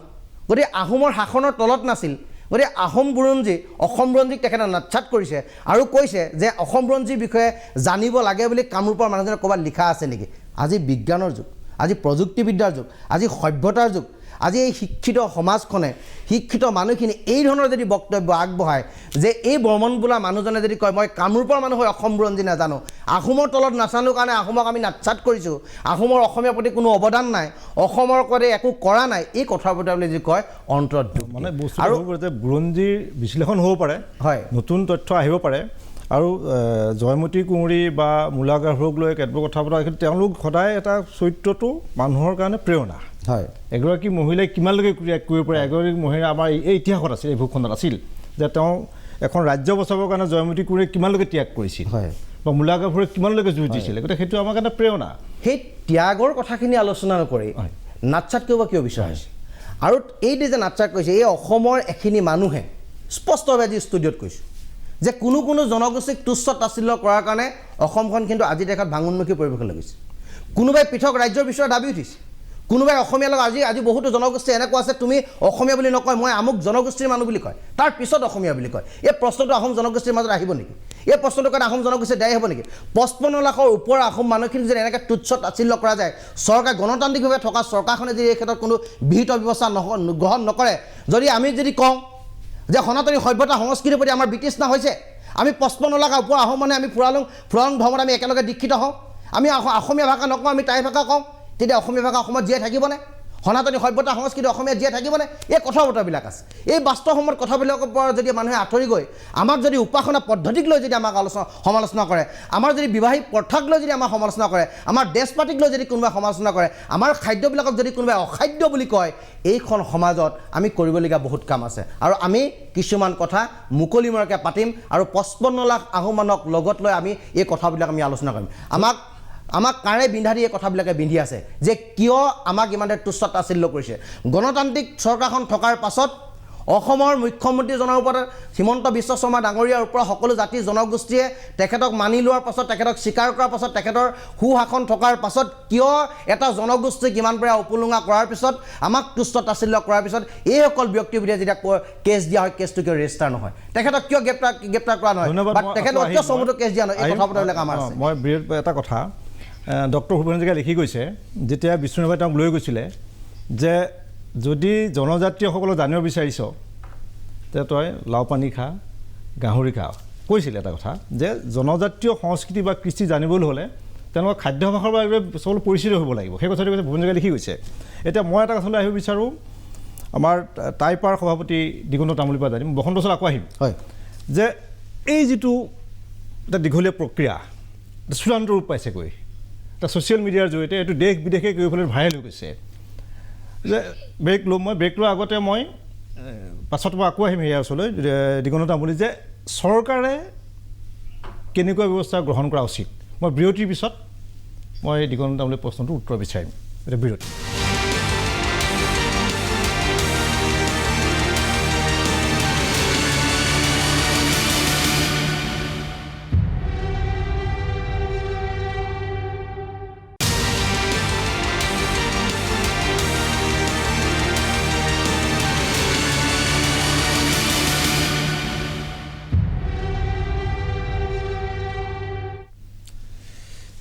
গতিকে আহোমৰ শাসনৰ তলত নাছিল গতিকে আহোম বুৰঞ্জী অসম বুৰঞ্জীক তেখেতে নাচ্ছাত কৰিছে আৰু কৈছে যে অসম বুৰঞ্জীৰ বিষয়ে জানিব লাগে বুলি কামৰূপৰ মানুহজনে ক'ৰবাত লিখা আছে নেকি আজি বিজ্ঞানৰ যুগ আজি প্ৰযুক্তিবিদ্যাৰ যুগ আজি সভ্যতাৰ যুগ আজি এই শিক্ষিত সমাজখনে শিক্ষিত মানুহখিনি এই ধৰণৰ যদি বক্তব্য আগবঢ়ায় যে এই বৰ্মন বোলা মানুহজনে যদি কয় মই কামৰূপৰ মানুহ হৈ অসম বুৰঞ্জী নাজানো আহোমৰ তলত নাজানো কাৰণে আহোমক আমি নাচ্ছাত কৰিছোঁ আহোমৰ অসমীয়াৰ প্ৰতি কোনো অৱদান নাই অসমৰ কৰে একো কৰা নাই এই কথা বতৰা যদি কয় অন্তৰত মানে আৰু বুৰঞ্জীৰ বিশ্লেষণ হ'ব পাৰে হয় নতুন তথ্য আহিব পাৰে আৰু জয়মতী কুঁৱৰী বা মূলা গাভৰুক লৈ কেতবোৰ কথা পতা কিন্তু তেওঁলোক সদায় এটা চৰিত্ৰটো মানুহৰ কাৰণে প্ৰেৰণা হয় এগৰাকী মহিলাই কিমানলৈকে ক্ৰিয়া কৰিব পাৰে এগৰাকী মহিলা আমাৰ এই ইতিহাসত আছিল এই ভূখণ্ডত আছিল যে তেওঁ এখন ৰাজ্য বচাবৰ কাৰণে জয়মতী কুঁৱৰীয়ে কিমানলৈকে ত্যাগ কৰিছিল হয় বা মূলা গাভৰুৱে কিমানলৈকে যুঁজ দিছিলে গতিকে সেইটো আমাৰ কাৰণে প্ৰেৰণা সেই ত্যাগৰ কথাখিনি আলোচনা নকৰি নাচ্ছাত কৰিব কিয় বিচাৰিছে আৰু এই যে নাচ্ছাত কৈছে এই অসমৰ এখিনি মানুহে স্পষ্টভাৱে আজি ষ্টুডিঅ'ত কৈছোঁ যে কোনো কোনো জনগোষ্ঠীক তুচ্ছ তাচ্ছিল্য কৰাৰ কাৰণে অসমখন কিন্তু আজি দেশত ভাঙোন্মুখী পৰিৱেশলৈ গৈছে কোনোবাই পৃথক ৰাজ্যৰ বিষয়ে দাবী উঠিছে কোনোবাই অসমীয়া লগত আজি বহুতো জনগোষ্ঠী এনেকুৱা আছে তুমি অসমীয়া বুলি নকয় মই আমুক জনগোষ্ঠীৰ মানুহ বুলি কয় তাৰ পিছত অসমীয়া বুলি কয় এই প্ৰশ্নটো আহোম জনগোষ্ঠীৰ মাজত আহিব নেকি এই প্ৰশ্নটোৰ কাৰণে আহোম জনগোষ্ঠী দায়ী হ'ব নেকি 55 লাখৰ ওপৰৰ আহোম মানুহখিনি যদি এনেকৈ তুচ্ছ তাচ্ছিল্য কৰা যায় চৰকাৰ গণতান্ত্ৰিকভাৱে থকা চৰকাৰখনে যদি এই ক্ষেত্ৰত কোনো বিহিত ব্যৱস্থা গ্ৰহণ নকৰে যদি আমি যদি কওঁ যে সনাতনী সভ্যতা সংস্কৃতিৰ প্ৰতি আমাৰ বিতৃষ্ণা হৈছে আমি 55 লাখ ওপৰ আহোম মানে আমি ফুৰালুং ধৰ্মত আমি একেলগে দীক্ষিত হওঁ আমি অসমীয়া ভাষা নকওঁ আমি টাই ভাষা কওঁ তেতিয়া অসমীয়া ভাষা অসমত জীয়াই থাকিবনে সনাতনী সভ্যতা সংস্কৃতি অসমীয়া জীয়াই থাকিবনে এই কথা বতৰাবিলাক আছে এই বাস্তৱ সময়ত কথাবিলাকৰ পৰা যদি মানুহে আঁতৰি গৈ আমাক যদি উপাসনা পদ্ধতিক লৈ যদি আমাক সমালোচনা কৰে আমাৰ যদি বিবাহিক প্ৰথাক লৈ যদি আমাক সমালোচনা কৰে আমাৰ দেশ পাতিক লৈ যদি কোনোবাই সমালোচনা কৰে আমাৰ খাদ্যবিলাকক যদি কোনোবাই অখাদ্য বুলি কয় এইখন সমাজত আমি কৰিবলগীয়া বহুত কাম আছে আৰু আমি কিছুমান কথা মুকলিমূৰাকৈ পাতিম আৰু 55 লাখ আহোম মানুহক লগত লৈ আমি এই কথাবিলাক আমি আলোচনা কৰিম আমাক কাৰে বিন্ধা দি এই কথাবিলাকে বিন্ধি আছে যে কিয় আমাক ইমানে তুচ্ছ তাচ্ছিল্য কৰিছে গণতান্ত্ৰিক চৰকাৰখন থকাৰ পাছত অসমৰ মুখ্যমন্ত্ৰীজনৰ ওপৰত হিমন্ত বিশ্ব শৰ্মা ডাঙৰীয়াৰ ওপৰত সকলো জাতি জনগোষ্ঠীয়ে তেখেতক মানি লোৱাৰ পাছত তেখেতক স্বীকাৰ কৰাৰ পাছত তেখেতৰ সুশাসন থকাৰ পাছত কিয় এটা জনগোষ্ঠীক ইমান পৰা উপলুঙা কৰাৰ পিছত আমাক তুচ্ছ তাচ্ছিল্য কৰাৰ পিছত এইসকল ব্যক্তিৰ বিৰুদ্ধে যেতিয়া কেছ দিয়া হয় কেছটো কিয় ৰেজিষ্টাৰ নহয় তেখেতক কিয় গ্ৰেপ্তাৰ কৰা নহয় বা তেখেতক কিয় চমুটো কেছ দিয়া নহয় এই কথা বতৰাবিলাক আমাৰ আছে মই এটা কথা ডক্টৰ ভূপেন হাজৰিকাই লিখি গৈছে যেতিয়া বিষ্ণুৰাভাই তেওঁক লৈ গৈছিলে যে যদি জনজাতীয়সকলক জানিব বিচাৰিছ তে তই লাও পানী খা গাহৰি খা কৈছিলে এটা কথা যে জনজাতীয় সংস্কৃতি বা কৃষ্টি জানিবলৈ হ'লে তেওঁলোকৰ খাদ্যাভ্যাসৰ বাবে সকলো পৰিচিত হ'ব লাগিব সেই কথাটো কৈছে ভূপেন হাজৰিকাই লিখি গৈছে এতিয়া মই এটা কথালৈ আহিব বিচাৰোঁ আমাৰ টাইপাৰ সভাপতি দিগন্ত তামুলীৰ পৰা জানিম বসন্ত চল আকৌ আহিম হয় যে এই যিটো এটা দীঘলীয়া প্ৰক্ৰিয়া চূড়ান্ত ৰূপ পাইছেগৈ এটা ছ'চিয়েল মিডিয়াৰ জৰিয়তে এইটো দেশ বিদেশে গৈ পেলাই ভাইৰেল হৈ গৈছে যে ব্ৰেক লোৱাৰ আগতে মই পাছত মই আকৌ আহিম ইয়াৰ ওচৰলৈ দিগন্ত তামুলী যে চৰকাৰে কেনেকুৱা ব্যৱস্থা গ্ৰহণ কৰা উচিত মই বিৰতিৰ পিছত মই দিগন্ত তামুলীৰ প্ৰশ্নটোৰ উত্তৰ বিচাৰিম এতিয়া বিৰতি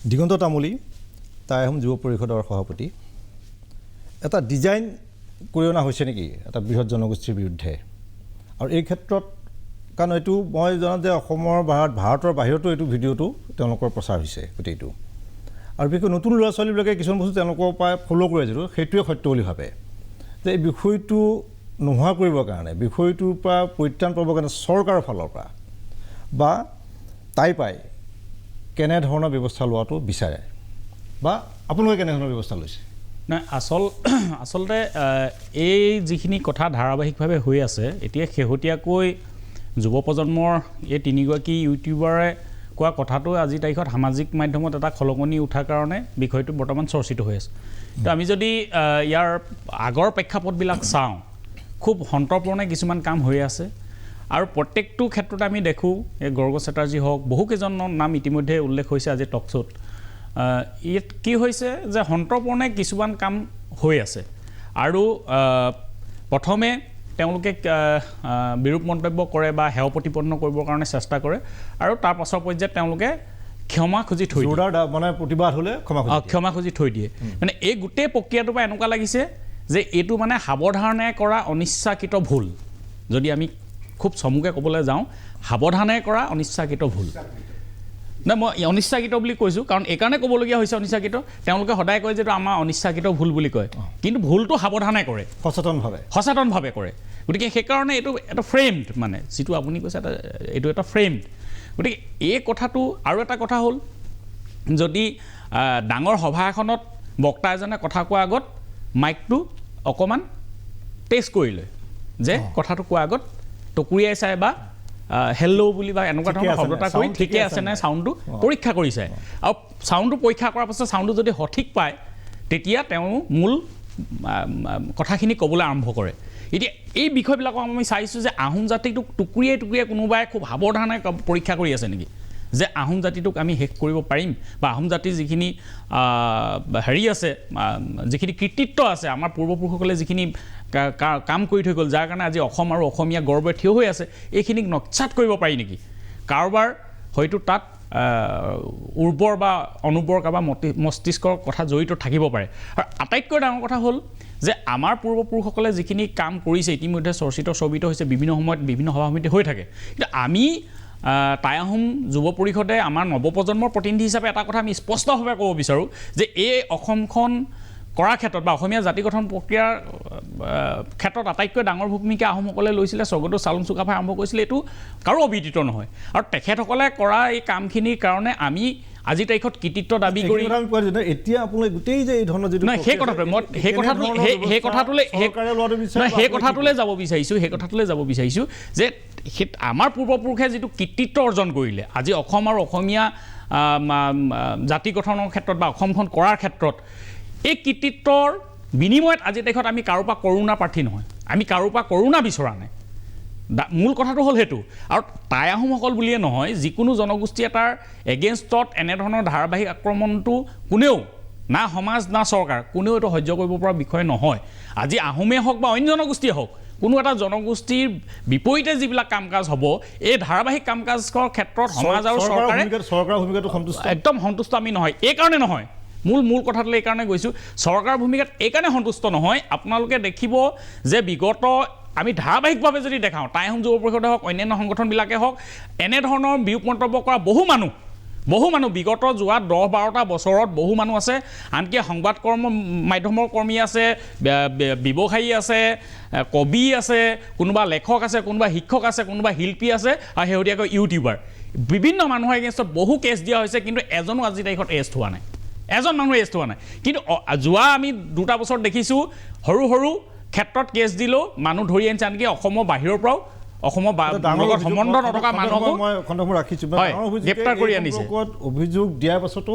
দিগন্ত তামুলী টাই আহোম যুৱ পৰিষদৰ সভাপতি এটা ডিজাইন কৰি অনা হৈছে নেকি এটা বৃহৎ জনগোষ্ঠীৰ বিৰুদ্ধে আৰু এই ক্ষেত্ৰত কাৰণ এইটো মই জনাত যে অসমৰ ভাৰতৰ বাহিৰতো এইটো ভিডিঅ'টো তেওঁলোকৰ প্ৰচাৰ হৈছে গোটেইটো আৰু বিশেষকৈ নতুন ল'ৰা ছোৱালীবিলাকে কিছুমান বস্তু তেওঁলোকৰ পৰা ফ'ল' কৰে যিটো সেইটোৱে সত্য বুলি ভাবে যে এই বিষয়টো নোহোৱা কৰিবৰ কাৰণে বিষয়টোৰ পৰা পৰিত্ৰাণ পাবৰ কাৰণে চৰকাৰৰ ফালৰ পৰা বা তাই পাই কেনেধৰণৰ ব্যৱস্থা লোৱাটো বিচাৰে বা আপোনালোকে কেনেধৰণৰ ব্যৱস্থা লৈছে নাই আচলতে এই যিখিনি কথা ধাৰাবাহিকভাৱে হৈ আছে এতিয়া শেহতীয়াকৈ যুৱ প্ৰজন্মৰ এই তিনিগৰাকী ইউটিউবাৰে কোৱা কথাটো আজিৰ তাৰিখত সামাজিক মাধ্যমত এটা খলকনি উঠাৰ কাৰণে বিষয়টো বৰ্তমান চৰ্চিত হৈ আছে তো আমি যদি ইয়াৰ আগৰ প্ৰেক্ষাপটবিলাক চাওঁ খুব সন্তৰ্পণে কিছুমান কাম হৈ আছে আৰু প্ৰত্যেকটো ক্ষেত্ৰত আমি দেখোঁ এই গৰ্গ চেটাৰ্জী হওক বহুকেইজনৰ নাম ইতিমধ্যে উল্লেখ হৈছে আজি টক শ্ব'ত ইয়াত কি হৈছে যে সন্তৰ্পণে কিছুমান কাম হৈ আছে আৰু প্ৰথমে তেওঁলোকে বিৰূপ মন্তব্য কৰে বা হেয় প্ৰতিপন্ন কৰিবৰ কাৰণে চেষ্টা কৰে আৰু তাৰ পাছৰ পৰ্যায়ত তেওঁলোকে ক্ষমা খুজি থৈ দিয়ে মানে প্ৰতিবাদ হ'লে ক্ষমা খুজি থৈ দিয়ে মানে এই গোটেই প্ৰক্ৰিয়াটোৰ পৰা এনেকুৱা লাগিছে যে এইটো মানে সাৱধানে কৰা অনিচ্ছাকৃত ভুল যদি আমি খুব চমুকৈ ক'বলৈ যাওঁ সাৱধানে কৰা অনিচ্ছাকৃত ভুল নাই মই অনিচ্ছাকৃত বুলি কৈছোঁ কাৰণ এইকাৰণে ক'বলগীয়া হৈছে অনিচ্ছাকৃত তেওঁলোকে সদায় কয় যে এইটো আমাৰ অনিচ্ছাকৃত ভুল বুলি কয় কিন্তু ভুলটো সাৱধানে কৰে সচেতনভাৱে কৰে গতিকে সেইকাৰণে এইটো এটা ফ্ৰেমড মানে যিটো আপুনি কৈছে এইটো এটা ফ্ৰেমড গতিকে এই কথাটো আৰু এটা কথা হ'ল যদি ডাঙৰ সভা এখনত বক্তা এজনে কথা কোৱাৰ আগত মাইকটো অকণমান টেষ্ট কৰি লয় যে কথাটো কোৱাৰ আগত টকুৰিয়াই চাই বা হেল্ল' বুলি বা এনেকুৱা ধৰণৰ শব্দ এটা কৰি ঠিকে আছে নে চাউণ্ডটো পৰীক্ষা কৰি চায় আৰু চাউণ্ডটো পৰীক্ষা কৰাৰ পাছত চাউণ্ডটো যদি সঠিক পায় তেতিয়া তেওঁ মূল কথাখিনি ক'বলৈ আৰম্ভ কৰে এতিয়া এই বিষয়বিলাকক আমি চাইছোঁ যে আহোম জাতিটোক টুকুৰিয়াই কোনোবাই খুব সাৱধানে পৰীক্ষা কৰি আছে নেকি যে আহোম জাতিটোক আমি শেষ কৰিব পাৰিম বা আহোম জাতিৰ যিখিনি হেৰি আছে যিখিনি কৃতিত্ব আছে আমাৰ পূৰ্বপুৰুষসকলে যিখিনি কাম কৰি থৈ গ'ল যাৰ কাৰণে আজি অসম আৰু অসমীয়া গৰ্বে থিয় হৈ আছে এইখিনিক নক্সাত কৰিব পাৰি নেকি কাৰোবাৰ হয়তো তাত উৰ্বৰ বা অনুৰ্বৰ কাৰোবাৰ মস্তিষ্কৰ কথা জড়িত থাকিব পাৰে আৰু আটাইতকৈ ডাঙৰ কথা হ'ল যে আমাৰ পূৰ্বপুৰুষসকলে যিখিনি কাম কৰিছে ইতিমধ্যে চৰ্চিত হৈছে বিভিন্ন সময়ত বিভিন্ন সভা সমিতি হৈ থাকে কিন্তু আমি টাই আহোম যুৱ পৰিষদে আমাৰ নৱপ্ৰজন্মৰ প্ৰতিনিধি হিচাপে এটা কথা আমি স্পষ্টভাৱে ক'ব বিচাৰোঁ যে এই অসমখন কৰাৰ ক্ষেত্ৰত বা অসমীয়া জাতি গঠন প্ৰক্ৰিয়াৰ ক্ষেত্ৰত আটাইতকৈ ডাঙৰ ভূমিকা আহোমসকলে লৈছিলে স্বৰ্গদেউ চাউলুং চুকাফাই আৰম্ভ কৰিছিলে এইটো কাৰো অবিদিত নহয় আৰু তেখেতসকলে কৰা এই কামখিনিৰ কাৰণে আমি আজি তাৰিখত কৃতিত্ব দাবী কৰি এতিয়া আপোনালোকে গোটেই যে এই ধৰণৰ যিটো সেই কথাটোলৈ যাব বিচাৰিছোঁ যে আমাৰ পূৰ্বপুৰুষে যিটো কৃতিত্ব অৰ্জন কৰিলে আজি অসম আৰু অসমীয়া জাতি গঠনৰ ক্ষেত্ৰত বা অসমখন কৰাৰ ক্ষেত্ৰত এই কৃতিত্বৰ বিনিময়ত আজি তাৰিখত আমি কাৰো পৰা কৰোণা প্ৰাৰ্থী নহয় আমি কাৰো পৰা কৰোণা বিচৰা নাই মূল কথাটো হ'ল সেইটো আৰু টাই আহোমসকল বুলিয়ে নহয় যিকোনো জনগোষ্ঠী এটাৰ এগেইনষ্টত এনেধৰণৰ ধাৰাবাহিক আক্ৰমণটো কোনেও না সমাজ না চৰকাৰ কোনেও এইটো সহ্য কৰিব পৰা বিষয় নহয় আজি আহোমেই হওক বা অন্য জনগোষ্ঠীয়ে হওক কোনো এটা জনগোষ্ঠীৰ বিপৰীতে যিবিলাক কাম কাজ হ'ব এই ধাৰাবাহিক কাম কাজৰ ক্ষেত্ৰত সমাজ আৰু চৰকাৰৰ ভূমিকাটো একদম সন্তুষ্ট আমি নহয় এইকাৰণে নহয় মূল কথাটোলৈ এইকাৰণে গৈছোঁ চৰকাৰৰ ভূমিকাত এইকাৰণে সন্তুষ্ট নহয় আপোনালোকে দেখিব যে বিগত আমি ধাৰাবাহিকভাৱে যদি দেখাওঁ টাই আহোম যুৱ পৰিষদে হওক অন্যান্য সংগঠনবিলাকে হওক এনেধৰণৰ বিৰূপ মন্তব্য কৰা বহু মানুহ বিগত যোৱা 10-12টা বছৰত বহু মানুহ আছে আনকি সংবাদ মাধ্যমৰ কৰ্মী আছে ব্যৱসায়ী আছে কবি আছে কোনোবা লেখক আছে কোনোবা শিক্ষক আছে কোনোবা শিল্পী আছে আৰু শেহতীয়াকৈ ইউটিউবাৰ বিভিন্ন মানুহৰ এগেইনষ্টত বহু কেছ দিয়া হৈছে কিন্তু এজনো আজি তাৰিখত এৰেষ্ট হোৱা নাই এজন মানুহ এৰেষ্ট হোৱা নাই কিন্তু যোৱা আমি 2টা বছৰ দেখিছোঁ সৰু ক্ষেত্ৰত কেছ দিলেও মানুহ ধৰি আনিছে আনকি অসমৰ বাহিৰৰ পৰাও অসমৰ লগত সম্বন্ধ নথকা মানুহকো গ্ৰেপ্তাৰ কৰি আনিছে অভিযোগ দিয়াৰ পাছতো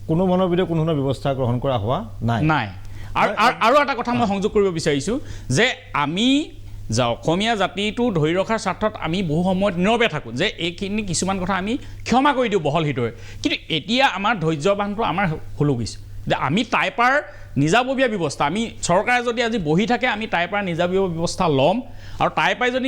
কোনো মানুহৰ বিৰুদ্ধে কোনো ধৰণৰ ব্যৱস্থা গ্ৰহণ কৰা হোৱা নাই আৰু এটা কথা মই সংযোগ কৰিব বিচাৰিছোঁ যে আমি অসমীয়া জাতিটো ধৰি ৰখাৰ স্বাৰ্থত আমি বহু সময়ত নীৰৱে থাকোঁ যে এইখিনি কিছুমান কথা আমি ক্ষমা কৰি দিওঁ বহল হিতৰে কিন্তু এতিয়া আমাৰ ধৈৰ্যবানটো আমাৰ হলগিছে যে আমি টাইপাৰ নিজাববীয়া ব্যৱস্থা আমি চৰকাৰে যদি আজি বহি থাকে আমি টাইপাৰ নিজাববীয়া ব্যৱস্থা ল'ম আৰু টাইপাই যদি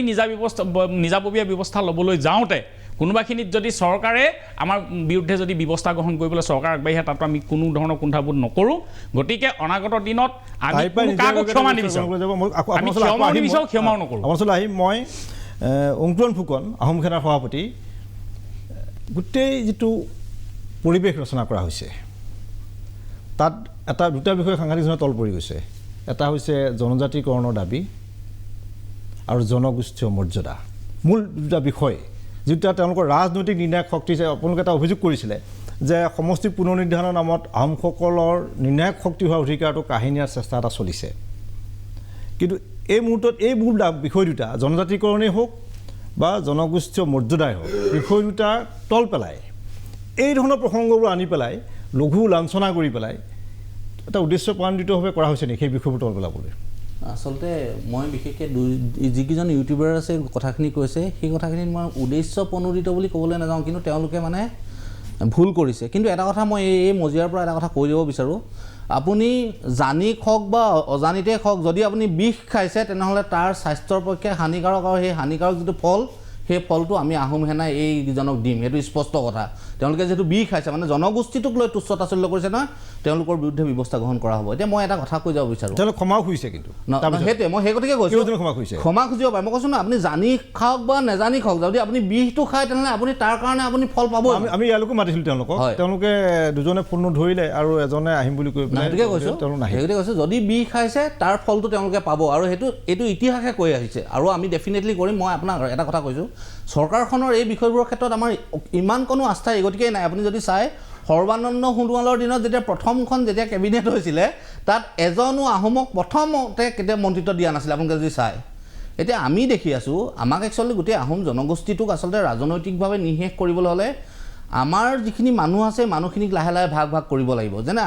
নিজাববীয়া ব্যৱস্থা ল'বলৈ যাওঁতে কোনোবাখিনিত যদি চৰকাৰে আমাৰ বিৰুদ্ধে যদি ব্যৱস্থা গ্ৰহণ কৰিবলৈ চৰকাৰ আগবাঢ়ি আহে তাতো আমি কোনো ধৰণৰ কুণ্ঠাবোধ নকৰোঁ গতিকে অনাগত দিনত আমি কাকো ক্ষমা নিবিচাৰোঁ আমি ক্ষমাও নিবিচাৰোঁ ক্ষমাও নকৰোঁ আপোনাৰ ওচৰলৈ আহিম মই অংকুৰণ ফুকন আহোম সেনাৰ সভাপতি গোটেই যিটো পৰিৱেশ ৰচনা কৰা হৈছে তাত দুটা বিষয় সাংঘাতিকভাৱে তল পৰি গৈছে এটা হৈছে জনজাতিকৰণৰ দাবী আৰু জনগোষ্ঠীয় মৰ্যাদা মূল দুটা বিষয় যিটা তেওঁলোকৰ ৰাজনৈতিক নিৰ্ণায়ক শক্তি আপোনালোকে এটা অভিযোগ কৰিছিলে যে সমষ্টি পুনৰ্নিৰ্ধাৰণৰ নামত আহোমসকলৰ নিৰ্ণায়ক শক্তি হোৱাৰ অধিকাৰটো কাঢ়ি নিয়াৰ চেষ্টা এটা চলিছে কিন্তু এই মুহূৰ্তত এই মূল বিষয় দুটা জনজাতিকৰণেই হওক বা জনগোষ্ঠীয় মৰ্যাদাই হওক বিষয় দুটা তল পেলাই এই ধৰণৰ প্ৰসংগবোৰ আনি পেলাই লঘু লাঞ্ছনা কৰি পেলাই এটা উদ্দেশ্যপ্ৰাণোদিতভাৱে কৰা হৈছে নেকি সেই বিষয়বোৰ তল পেলাবলৈ আচলতে মই বিশেষকৈ যিকেইজন ইউটিউবাৰ আছে কথাখিনি কৈছে সেই কথাখিনিত মই উদ্দেশ্যপ্ৰণোদিত বুলি ক'বলৈ নাযাওঁ কিন্তু তেওঁলোকে মানে ভুল কৰিছে কিন্তু এটা কথা মই এই মজিয়াৰ পৰা এটা কথা কৈ দিব বিচাৰোঁ আপুনি জানি খওক বা অজানিতে খওক যদি আপুনি বিষ খাইছে তেনেহ'লে তাৰ স্বাস্থ্যৰ পক্ষে হানিকাৰক আৰু সেই হানিকাৰক যিটো ফল সেই ফলটো আমি আহোম সেনাই এইকেইজনক দিম সেইটো স্পষ্ট কথা তেওঁলোকে যিহেতু বিষ খাইছে মানে জনগোষ্ঠীটোক লৈ তুচ্ছ তাচ্ছিল্য কৰিছে নহয় তেওঁলোকৰ বিৰুদ্ধে ব্যৱস্থা গ্ৰহণ কৰা হ'ব এতিয়া মই এটা কথা কৈ যাব বিচাৰোঁ তেওঁলোক ক্ষমাও খুজিছে কিন্তু সেইটোৱে মই সেই গতিকে কৈছোঁ ক্ষমা খুজিছে ক্ষমা খুজিব পাৰে মই কৈছোঁ ন আপুনি জানি খাওক বা নেজানি খাওক যদি আপুনি বিষটো খায় তেনেহ'লে আপুনি তাৰ কাৰণে আপুনি ফল পাব আমি ইয়ালৈকো মাতিছিলোঁ তেওঁলোকক তেওঁলোকে দুজনে ফোন নধৰিলে আৰু এজনে আহিম বুলি কৈ পেলাই সেইটোকে কৈছোঁ সেইটোকে কৈছোঁ যদি বিষ খাইছে তাৰ ফলটো তেওঁলোকে পাব আৰু এইটো ইতিহাসে কৈ আহিছে আৰু আমি ডেফিনেটলি কৰিম মই আপোনাক এটা কথা কৈছোঁ চৰকাৰখনৰ এই বিষয়বোৰৰ ক্ষেত্ৰত আমাৰ ইমান কোনো আস্থা এই গতিকে নাই আপুনি যদি চাই সৰ্বানন্দ সোণোৱালৰ দিনত যেতিয়া কেবিনেট হৈছিলে তাত এজনো আহোমক প্ৰথমতে কেতিয়া মন্ত্ৰিত্ব দিয়া নাছিলে আপোনালোকে যদি চাই এতিয়া আমি দেখি আছোঁ আমাক একচুৱেলি গোটেই আহোম জনগোষ্ঠীটোক আচলতে ৰাজনৈতিকভাৱে নিঃশেষ কৰিবলৈ হ'লে আমাৰ যিখিনি মানুহ আছে মানুহখিনিক লাহে লাহে ভাগ ভাগ কৰিব লাগিব যেনে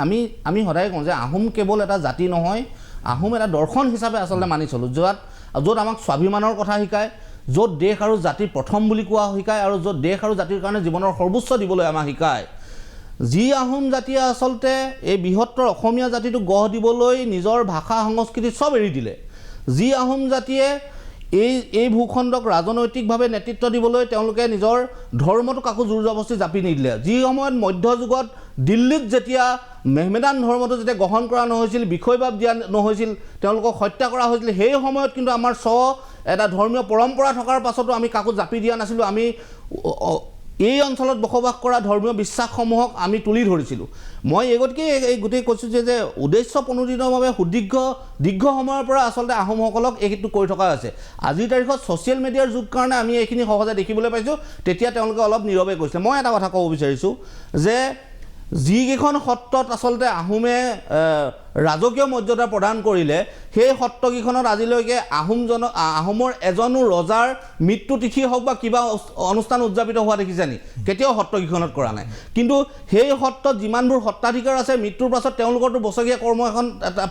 আমি সদায় কওঁ যে আহোম কেৱল এটা জাতি নহয় আহোম এটা দৰ্শন হিচাপে আচলতে মানি চলোঁ য'ত আমাক স্বাভিমানৰ কথা শিকায় য'ত দেশ আৰু জাতি প্ৰথম বুলি কোৱা শিকায় আৰু য'ত দেশ আৰু জাতিৰ কাৰণে জীৱনৰ সৰ্বোচ্চ দিবলৈ আমাক শিকায় যি আহোম জাতিয়ে আচলতে এই বৃহত্তৰ অসমীয়া জাতিটোক গঢ় দিবলৈ নিজৰ ভাষা সংস্কৃতি চব এৰি দিলে যি আহোম জাতিয়ে এই ভূখণ্ডক ৰাজনৈতিকভাৱে নেতৃত্ব দিবলৈ তেওঁলোকে নিজৰ ধৰ্মটো কাকো জোৰ জবৰদস্তি জাপি নিদিলে যি সময়ত মধ্যযুগত দিল্লীত যেতিয়া মেহমেদান ধৰ্মটো যেতিয়া গ্ৰহণ কৰা নহৈছিল বিষয়বাদ দিয়া নহৈছিল তেওঁলোকক হত্যা কৰা হৈছিল সেই সময়ত কিন্তু আমাৰ এটা ধৰ্মীয় পৰম্পৰা থকাৰ পাছতো আমি কাকো জাপি দিয়া নাছিলোঁ আমি এই অঞ্চলত বসবাস কৰা ধৰ্মীয় বিশ্বাসসমূহক আমি তুলি ধৰিছিলোঁ মই এই গতিকে এই গোটেই কৈছোঁ যে উদ্দেশ্যপ্ৰণোদিতভাৱে দীৰ্ঘ সময়ৰ পৰা আচলতে আহোমসকলক এইটো কৰি থকা হৈছে আজিৰ তাৰিখত ছ'চিয়েল মিডিয়াৰ যুগ কাৰণে আমি এইখিনি সহজে দেখিবলৈ পাইছোঁ তেতিয়া তেওঁলোকে অলপ নীৰৱে কৈছিলে মই এটা কথা ক'ব বিচাৰিছোঁ যে যিকেইখন সত্ৰত আচলতে আহোমে ৰাজকীয় মৰ্যাদা প্ৰদান কৰিলে সেই সত্ৰকেইখনত আজিলৈকে আহোমৰ এজনো ৰজাৰ মৃত্যু তিথি হওক বা কিবা অনুষ্ঠান উদযাপিত হোৱা দেখিছে নি কেতিয়াও সত্ৰকেইখনত কৰা নাই কিন্তু সেই সত্ৰত যিমানবোৰ সত্ৰাধিকাৰ আছে মৃত্যুৰ পাছত তেওঁলোকৰতো বছৰীয়া কৰ্ম এখন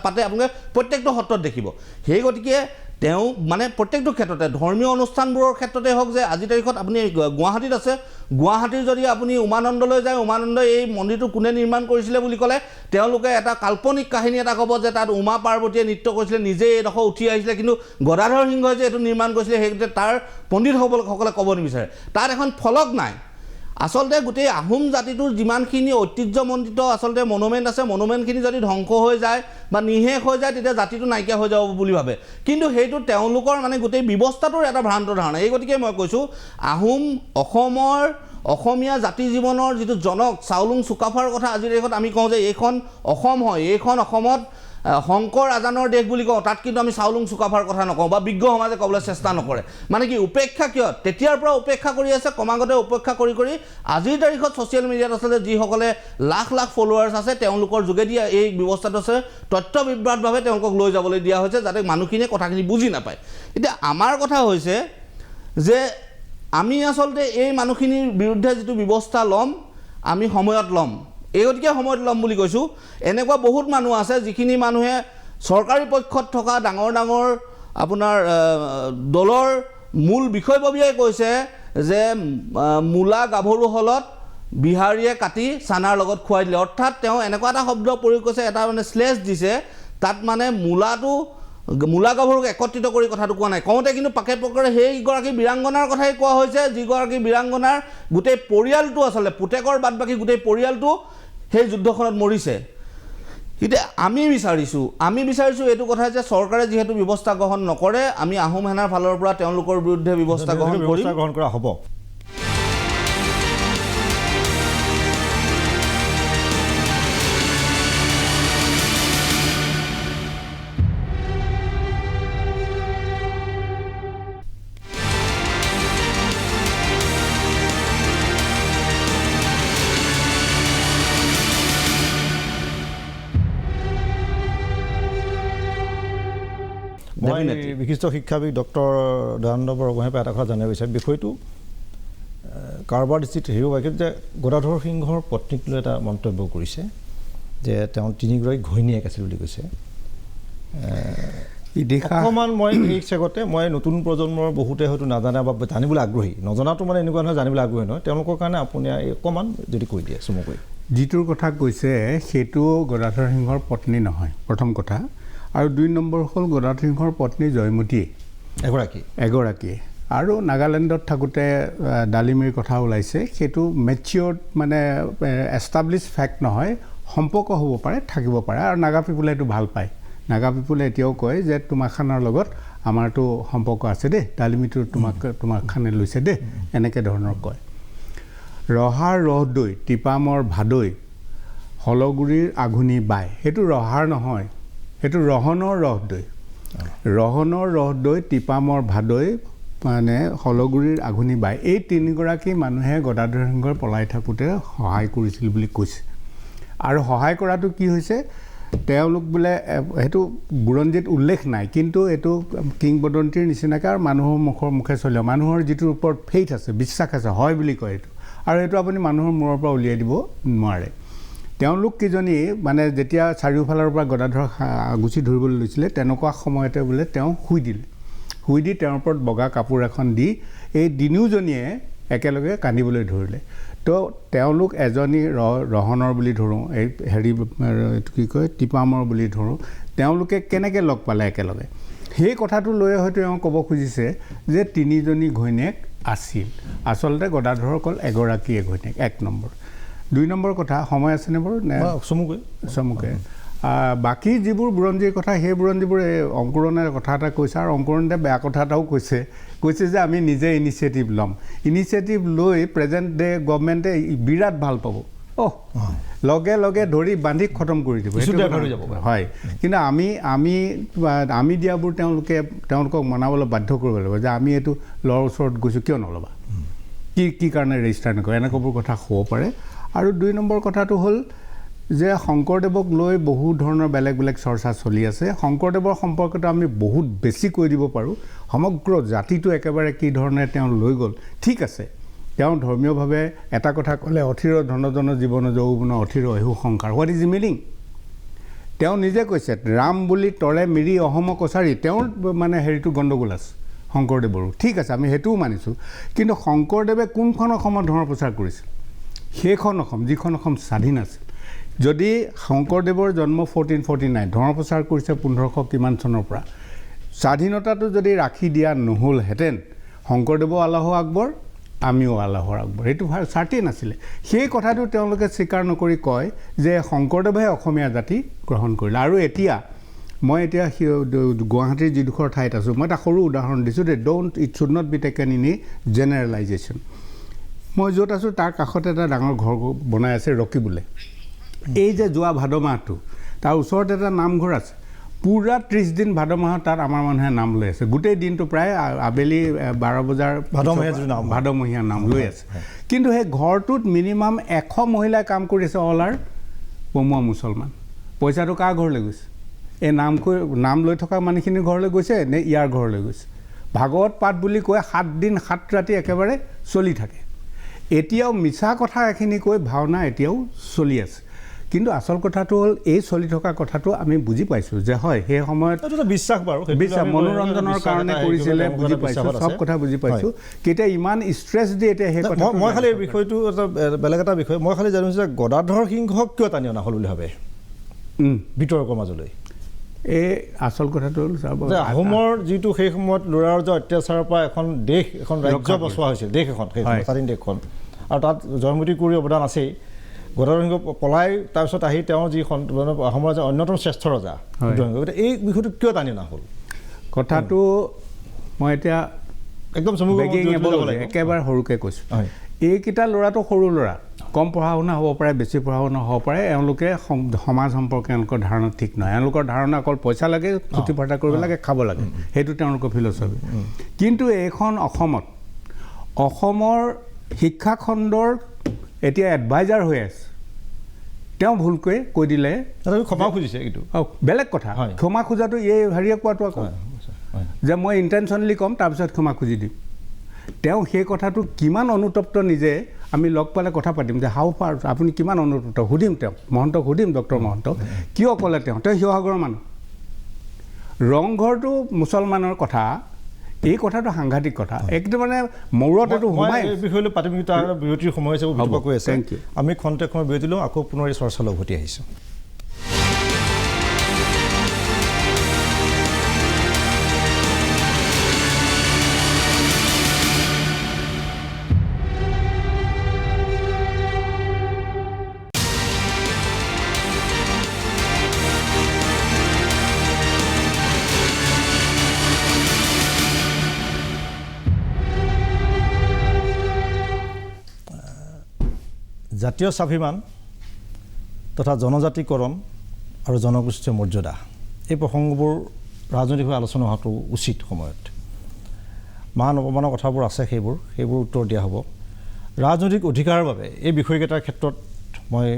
পাতে আপোনালোকে প্ৰত্যেকটো সত্ৰত দেখিব সেই গতিকে তেওঁ মানে প্ৰত্যেকটো ক্ষেত্ৰতে ধৰ্মীয় অনুষ্ঠানবোৰৰ ক্ষেত্ৰতে হওক যে আজিৰ তাৰিখত আপুনি গুৱাহাটীত আছে গুৱাহাটীৰ যদি আপুনি উমানন্দলৈ যায় উমানন্দ এই মন্দিৰটো কোনে নিৰ্মাণ কৰিছিলে বুলি ক'লে তেওঁলোকে এটা কাল্পনিক কাহিনী এটা ক'ব যে তাত উমা পাৰ্বতীয়ে নৃত্য কৰিছিলে নিজে এইডোখৰ উঠি আহিছিলে কিন্তু গদাধৰ সিংহই যে এইটো নিৰ্মাণ কৰিছিলে সেইটোতে তাৰ পণ্ডিতসকলে ক'ব নিবিচাৰে তাত এখন ফলক নাই আচলতে গোটেই আহোম জাতিটোৰ যিমানখিনি ঐতিহ্যমণ্ডিত আচলতে মনুমেণ্ট আছে মনুমেণ্টখিনি যদি ধ্বংস হৈ যায় বা নিঃশেষ হৈ যায় তেতিয়া জাতিটো নাইকিয়া হৈ যাব বুলি ভাবে কিন্তু সেইটো তেওঁলোকৰ মানে গোটেই ব্যৱস্থাটোৰ এটা ভ্ৰান্ত ধাৰণা এই গতিকে মই কৈছোঁ আহোম অসমীয়া জাতি জীৱনৰ যিটো জনক চাওলুং চুকাফাৰ কথা আজিৰ দেশত আমি কওঁ যে এইখন অসম হয় এইখন অসমত শংকৰ আজানৰ দেশ বুলি কওঁ তাত কিন্তু আমি চাওলুং চুকাফাৰ কথা নকওঁ বা বিজ্ঞ সমাজে ক'বলৈ চেষ্টা নকৰে মানে কি উপেক্ষা কিয় তেতিয়াৰ পৰা উপেক্ষা কৰি আছে ক্ৰমাগতে উপেক্ষা কৰি আজিৰ তাৰিখত ছ'চিয়েল মিডিয়াত আচলতে যিসকলে লাখ লাখ ফলোৱাৰ্ছ আছে তেওঁলোকৰ যোগেদি এই ব্যৱস্থাটো আছে তথ্য বিভ্ৰাটভাৱে তেওঁলোকক লৈ যাবলৈ দিয়া হৈছে যাতে মানুহখিনিয়ে কথাখিনি বুজি নাপায় এতিয়া আমাৰ কথা হৈছে যে আমি আচলতে এই মানুহখিনিৰ বিৰুদ্ধে যিটো ব্যৱস্থা ল'ম আমি সময়ত ল'ম এই গতিকে সময়ত ল'ম বুলি কৈছোঁ এনেকুৱা বহুত মানুহ আছে যিখিনি মানুহে চৰকাৰী পক্ষত থকা ডাঙৰ আপোনাৰ দলৰ মূল বিষয়ববীয়াই কৈছে যে মূলা গাভৰু হলত বিহাৰীয়ে কাটি চানাৰ লগত খুৱাই দিলে অৰ্থাৎ তেওঁ এনেকুৱা এটা শব্দ প্ৰয়োগ কৰিছে এটা মানে শ্লেছ দিছে তাত মানে মূলাটো মূলা গাভৰুক একত্ৰিত কৰি কথাটো কোৱা নাই কওঁতে কিন্তু পাকে পকৰে সেইগৰাকী বীৰাংগনাৰ কথাই কোৱা হৈছে যিগৰাকী বীৰাংগনাৰ গোটেই পৰিয়ালটো আচলতে পুতেকৰ বাদ বাকী গোটেই পৰিয়ালটো সেই যুদ্ধখনত মৰিছে এতিয়া আমি বিচাৰিছোঁ এইটো কথা যে চৰকাৰে যিহেতু ব্যৱস্থা গ্ৰহণ নকৰে আমি আহোম সেনাৰ ফালৰ পৰা তেওঁলোকৰ বিৰুদ্ধে ব্যৱস্থা গ্ৰহণ কৰা হ'ব মই বিশিষ্ট শিক্ষাবিদ ডক্টৰ দয়ানন্দ বৰগোহাঁইৰ পৰা এটা কথা জানিব বিচাৰিম বিষয়টো কাৰোবাৰ দৃষ্টিত হেৰিবাৰ্ষিক যে গদাধৰ সিংহৰ পত্নীক লৈ এটা মন্তব্য কৰিছে যে তেওঁ 3গৰাকী ঘৈণীয়েক আছিল বুলি কৈছে অকণমান মই এই চেগতে মই নতুন প্ৰজন্মৰ বহুতে হয়তো নাজানে বা জানিবলৈ আগ্ৰহী নজনাটো মানে এনেকুৱা নহয় জানিবলৈ আগ্ৰহী নহয় তেওঁলোকৰ কাৰণে আপুনি অকণমান যদি কৈ দিয়ে চমুকৈ যিটোৰ কথা কৈছে সেইটো গদাধৰ সিংহৰ পত্নী নহয় প্ৰথম কথা আৰু 2 নম্বৰ হ'ল গদাধৰ সিংহৰ পত্নী জয়মতী এগৰাকী আৰু নাগালেণ্ডত থাকোঁতে ডালিমিৰ কথা ওলাইছে সেইটো মেচিয়ৰ্ড মানে এষ্টাব্লিছ ফেক্ট নহয় সম্পৰ্ক হ'ব পাৰে থাকিব পাৰে আৰু নাগা পিপুলে এইটো ভাল পায় নাগা পিপুলে এতিয়াও কয় যে তোমাৰ খানৰ লগত আমাৰতো সম্পৰ্ক আছে দেই ডালিমিটো তোমাক খানে লৈছে দেই এনেকৈ ধৰণৰ কয় ৰহাৰ ৰহদৈ টিপামৰ ভাদৈ হলগুৰিৰ আঘুনি বাই সেইটো ৰহাৰ নহয় সেইটো ৰহনৰ ৰহদৈ টিপামৰ ভাদৈ মানে হলগুৰিৰ আঘুনি বাই এই 3গৰাকী মানুহে গদাধৰ সিংহৰ পলাই থাকোঁতে সহায় কৰিছিল বুলি কৈছে আৰু সহায় কৰাটো কি হৈছে তেওঁলোক বোলে সেইটো বুৰঞ্জীত উল্লেখ নাই কিন্তু এইটো কিংবদন্তীৰ নিচিনাকৈ আৰু মানুহৰ মুখে চলে মানুহৰ যিটোৰ ওপৰত ফেইথ আছে বিশ্বাস আছে হয় বুলি কয় এইটো আৰু এইটো আপুনি মানুহৰ মূৰৰ পৰা উলিয়াই দিব নোৱাৰে তেওঁলোক কিজনী মানে যেতিয়া চাৰিওফালৰ পৰা গদাধৰ গুচি ধৰিবলৈ লৈছিলে তেনেকুৱা সময়তে বোলে তেওঁ শুই দি তেওঁৰ ওপৰত বগা কাপোৰ এখন দি এই দিনুজনীয়ে একেলগে কান্দিবলৈ ধৰিলে তো তেওঁলোক এজনী ৰহনৰ বুলি ধৰোঁ এই হেৰি এইটো কি কয় টিপামৰ বুলি ধৰোঁ তেওঁলোকে কেনেকৈ লগ পালে একেলগে সেই কথাটো লৈ হয়তো তেওঁ ক'ব খুজিছে যে 3জনী ঘৈণীয়েক আছিল আচলতে গদাধৰ অকল এগৰাকীয়ে ঘৈণীয়েক 1 নম্বৰ 2 নম্বৰ কথা সময় আছেনে বাৰু চমুকৈ বাকী যিবোৰ বুৰঞ্জীৰ কথা সেই বুৰঞ্জীবোৰ অংকুৰণে কথা এটা কৈছে আৰু অংকুৰণে বেয়া কথা এটাও কৈছে যে আমি নিজে ইনিচিয়েটিভ ল'ম ইনিচিয়েটিভ লৈ প্ৰেজেণ্ট ডে গভৰ্ণমেণ্টে বিৰাট ভাল পাব লগে লগে ধৰি বান্ধি খতম কৰি দিব হয় কিন্তু আমি দিয়াবোৰ তেওঁলোকক মনাবলৈ বাধ্য কৰিব লাগিব যে আমি এইটো ল'ৰ ওচৰত গৈছোঁ কিয় নল'বা কি কাৰণে ৰেজিষ্টাৰ নকৰে এনেকুৱাবোৰ কথা হ'ব পাৰে আৰু 2 নম্বৰ কথাটো হ'ল যে শংকৰদেৱক লৈ বহু ধৰণৰ বেলেগ চৰ্চা চলি আছে শংকৰদেৱৰ সম্পৰ্কটো আমি বহুত বেছি কৈ দিব পাৰোঁ সমগ্ৰ জাতিটো একেবাৰে কি ধৰণে তেওঁ লৈ গ'ল ঠিক আছে তেওঁ ধৰ্মীয়ভাৱে এটা কথা ক'লে অথিৰ ধনজন জীৱন যৌৱন অথিৰ অহু সংসাৰ হোৱাট ইজ মিনিং তেওঁ নিজে কৈছে ৰাম বুলি তৰে মিৰি অহম কছাৰী তেওঁৰ মানে হেৰিটো গণ্ডগোল আছে শংকৰদেৱৰো ঠিক আছে আমি সেইটোও মানিছোঁ কিন্তু শংকৰদেৱে কোনখন অসমত ধৰ্ম প্ৰচাৰ কৰিছিল সেইখন অসম যিখন অসম স্বাধীন আছিল যদি শংকৰদেৱৰ জন্ম 1449 ধৰ্ম প্ৰচাৰ কৰিছে 1500 কিমান চনৰ পৰা স্বাধীনতাটো যদি ৰাখি দিয়া নহ'লহেঁতেন শংকৰদেৱো আল্লাহ আকবৰ আমিও আল্লাহৰ আকবৰ এইটো চাৰ্টেইন আছিলে সেই কথাটো তেওঁলোকে স্বীকাৰ নকৰি কয় যে শংকৰদেৱে অসমীয়া জাতি গ্ৰহণ কৰিলে আৰু মই এতিয়া গুৱাহাটীৰ যিডোখৰ ঠাইত আছোঁ মই এটা সৰু উদাহৰণ দিছোঁ যে it should not be taken in a generalization মই য'ত আছোঁ তাৰ কাষতে এটা ডাঙৰ ঘৰ বনাই আছে ৰকি বোলে এই যে যোৱা ভাদ মাহটো তাৰ ওচৰত এটা নামঘৰ আছে পুৰা 30 দিন ভাদ মাহত তাত আমাৰ মানুহে নাম লৈ আছে গোটেই দিনটো প্ৰায় আবেলি 12 বজাৰ ভাদমহীয়া নাম লৈ আছে কিন্তু সেই ঘৰটোত মিনিমাম 100 মহিলাই কাম কৰি আছে অল আৰ পমুৱা মুছলমান পইচাটো কাৰ ঘৰলৈ গৈছে এই নাম লৈ থকা মানুহখিনিৰ ঘৰলৈ গৈছে নে ইয়াৰ ঘৰলৈ গৈছে ভাগৱত পাঠ বুলি কৈ 7 দিন 7 ৰাতি একেবাৰে চলি থাকে এতিয়াও মিছা কথা এখিনি কৈ ভাওনা এতিয়াও চলি আছে কিন্তু আসল কথাটো হ'ল এই চলি থকা কথাটো আমি বুজি পাইছোঁ যে হয় সেই সময়ত বিশ্বাস বাৰু বিশ্বাস মনোৰঞ্জনৰ কাৰণে কৰিছিলে বুজি পাইছোঁ সব কথা বুজি পাইছোঁ কেতিয়া ইমান ষ্ট্ৰেছ দি এতিয়া সেই কথা মই খালি এই বিষয়টো এটা বেলেগ এটা বিষয় মই খালি জানো যে গদাধৰ সিংহক কিয় টানি অনা হ'ল বুলি ভাবে বিতৰ্কৰ মাজলৈ এই আচল কথাটো হ'ল যে আহোমৰ যিটো সেই সময়ত ল'ৰাৰ যে অত্যাচাৰৰ পৰা এখন দেশ এখন ৰাজ্য বচোৱা হৈছিল দেশ এখন সেই স্বাধীন দেশখন আৰু তাত জয়মতী কুঁৱৰীৰ অৱদান আছেই গদাধৰ সিংহ পলাই তাৰপিছত আহি তেওঁৰ যি আহোমৰ যে অন্যতম শ্ৰেষ্ঠ ৰজা গতিকে এই বিষয়টো কিয় টানি অনা হ'ল কথাটো মই এতিয়া একদম একেবাৰে সৰুকৈ কৈছোঁ এইকেইটা ল'ৰাটো সৰু ল'ৰা কম পঢ়া শুনা হ'ব পাৰে বেছি পঢ়া শুনা হ'ব পাৰে এওঁলোকে সমাজ সম্পৰ্কে এওঁলোকৰ ধাৰণা ঠিক নহয় এওঁলোকৰ ধাৰণা অকল পইচা লাগে ফূৰ্তি ফাৰ্তা কৰিব লাগে খাব লাগে সেইটো তেওঁলোকৰ ফিলচফি কিন্তু এইখন অসমৰ শিক্ষাখণ্ডৰ এতিয়া এডভাইজাৰ হৈ আছে তেওঁ ভুলকৈ কৈ দিলে ক্ষমা খুজিছে এইটো বেলেগ কথা ক্ষমা খোজাটো এই হেৰিয়ে কোৱাটো আকৌ যে মই ইণ্টেনশ্যনলি ক'ম তাৰপিছত ক্ষমা খুজি দিম তেওঁ সেই কথাটো কিমান অনুতপ্ত নিজে আমি লগ পালে কথা পাতিম যে হাউ ফাৰ আপুনি কিমান অনুতপ্ত সুধিম তেওঁক মহন্তক সুধিম ডক্টৰ মহন্তক কিয় ক'লে তেওঁ শিৱসাগৰৰ মানুহ ৰংঘৰটো মুছলমানৰ কথা এই কথাটো সাংঘাতিক কথা একদম মানে মূৰত এইটো সোমাই এই বিষয়লৈ পাতিম কিন্তু তাৰ বিৰতিৰ সময় হিচাপে কৈ আছে আমি খন্তেক সময় বিৰতি লওঁ আকৌ পুনৰ এই চৰ্চালৈ উভতি আহিছোঁ জাতীয় স্বাভিমান তথা জনজাতিকৰণ আৰু জনগোষ্ঠীয় মৰ্যাদা এই প্ৰসংগবোৰ ৰাজনৈতিকভাৱে আলোচনা হোৱাটো উচিত সময়ত মান অপমানৰ কথাবোৰ আছে সেইবোৰ উত্তৰ দিয়া হ'ব ৰাজনৈতিক অধিকাৰৰ বাবে এই বিষয়কেইটাৰ ক্ষেত্ৰত মই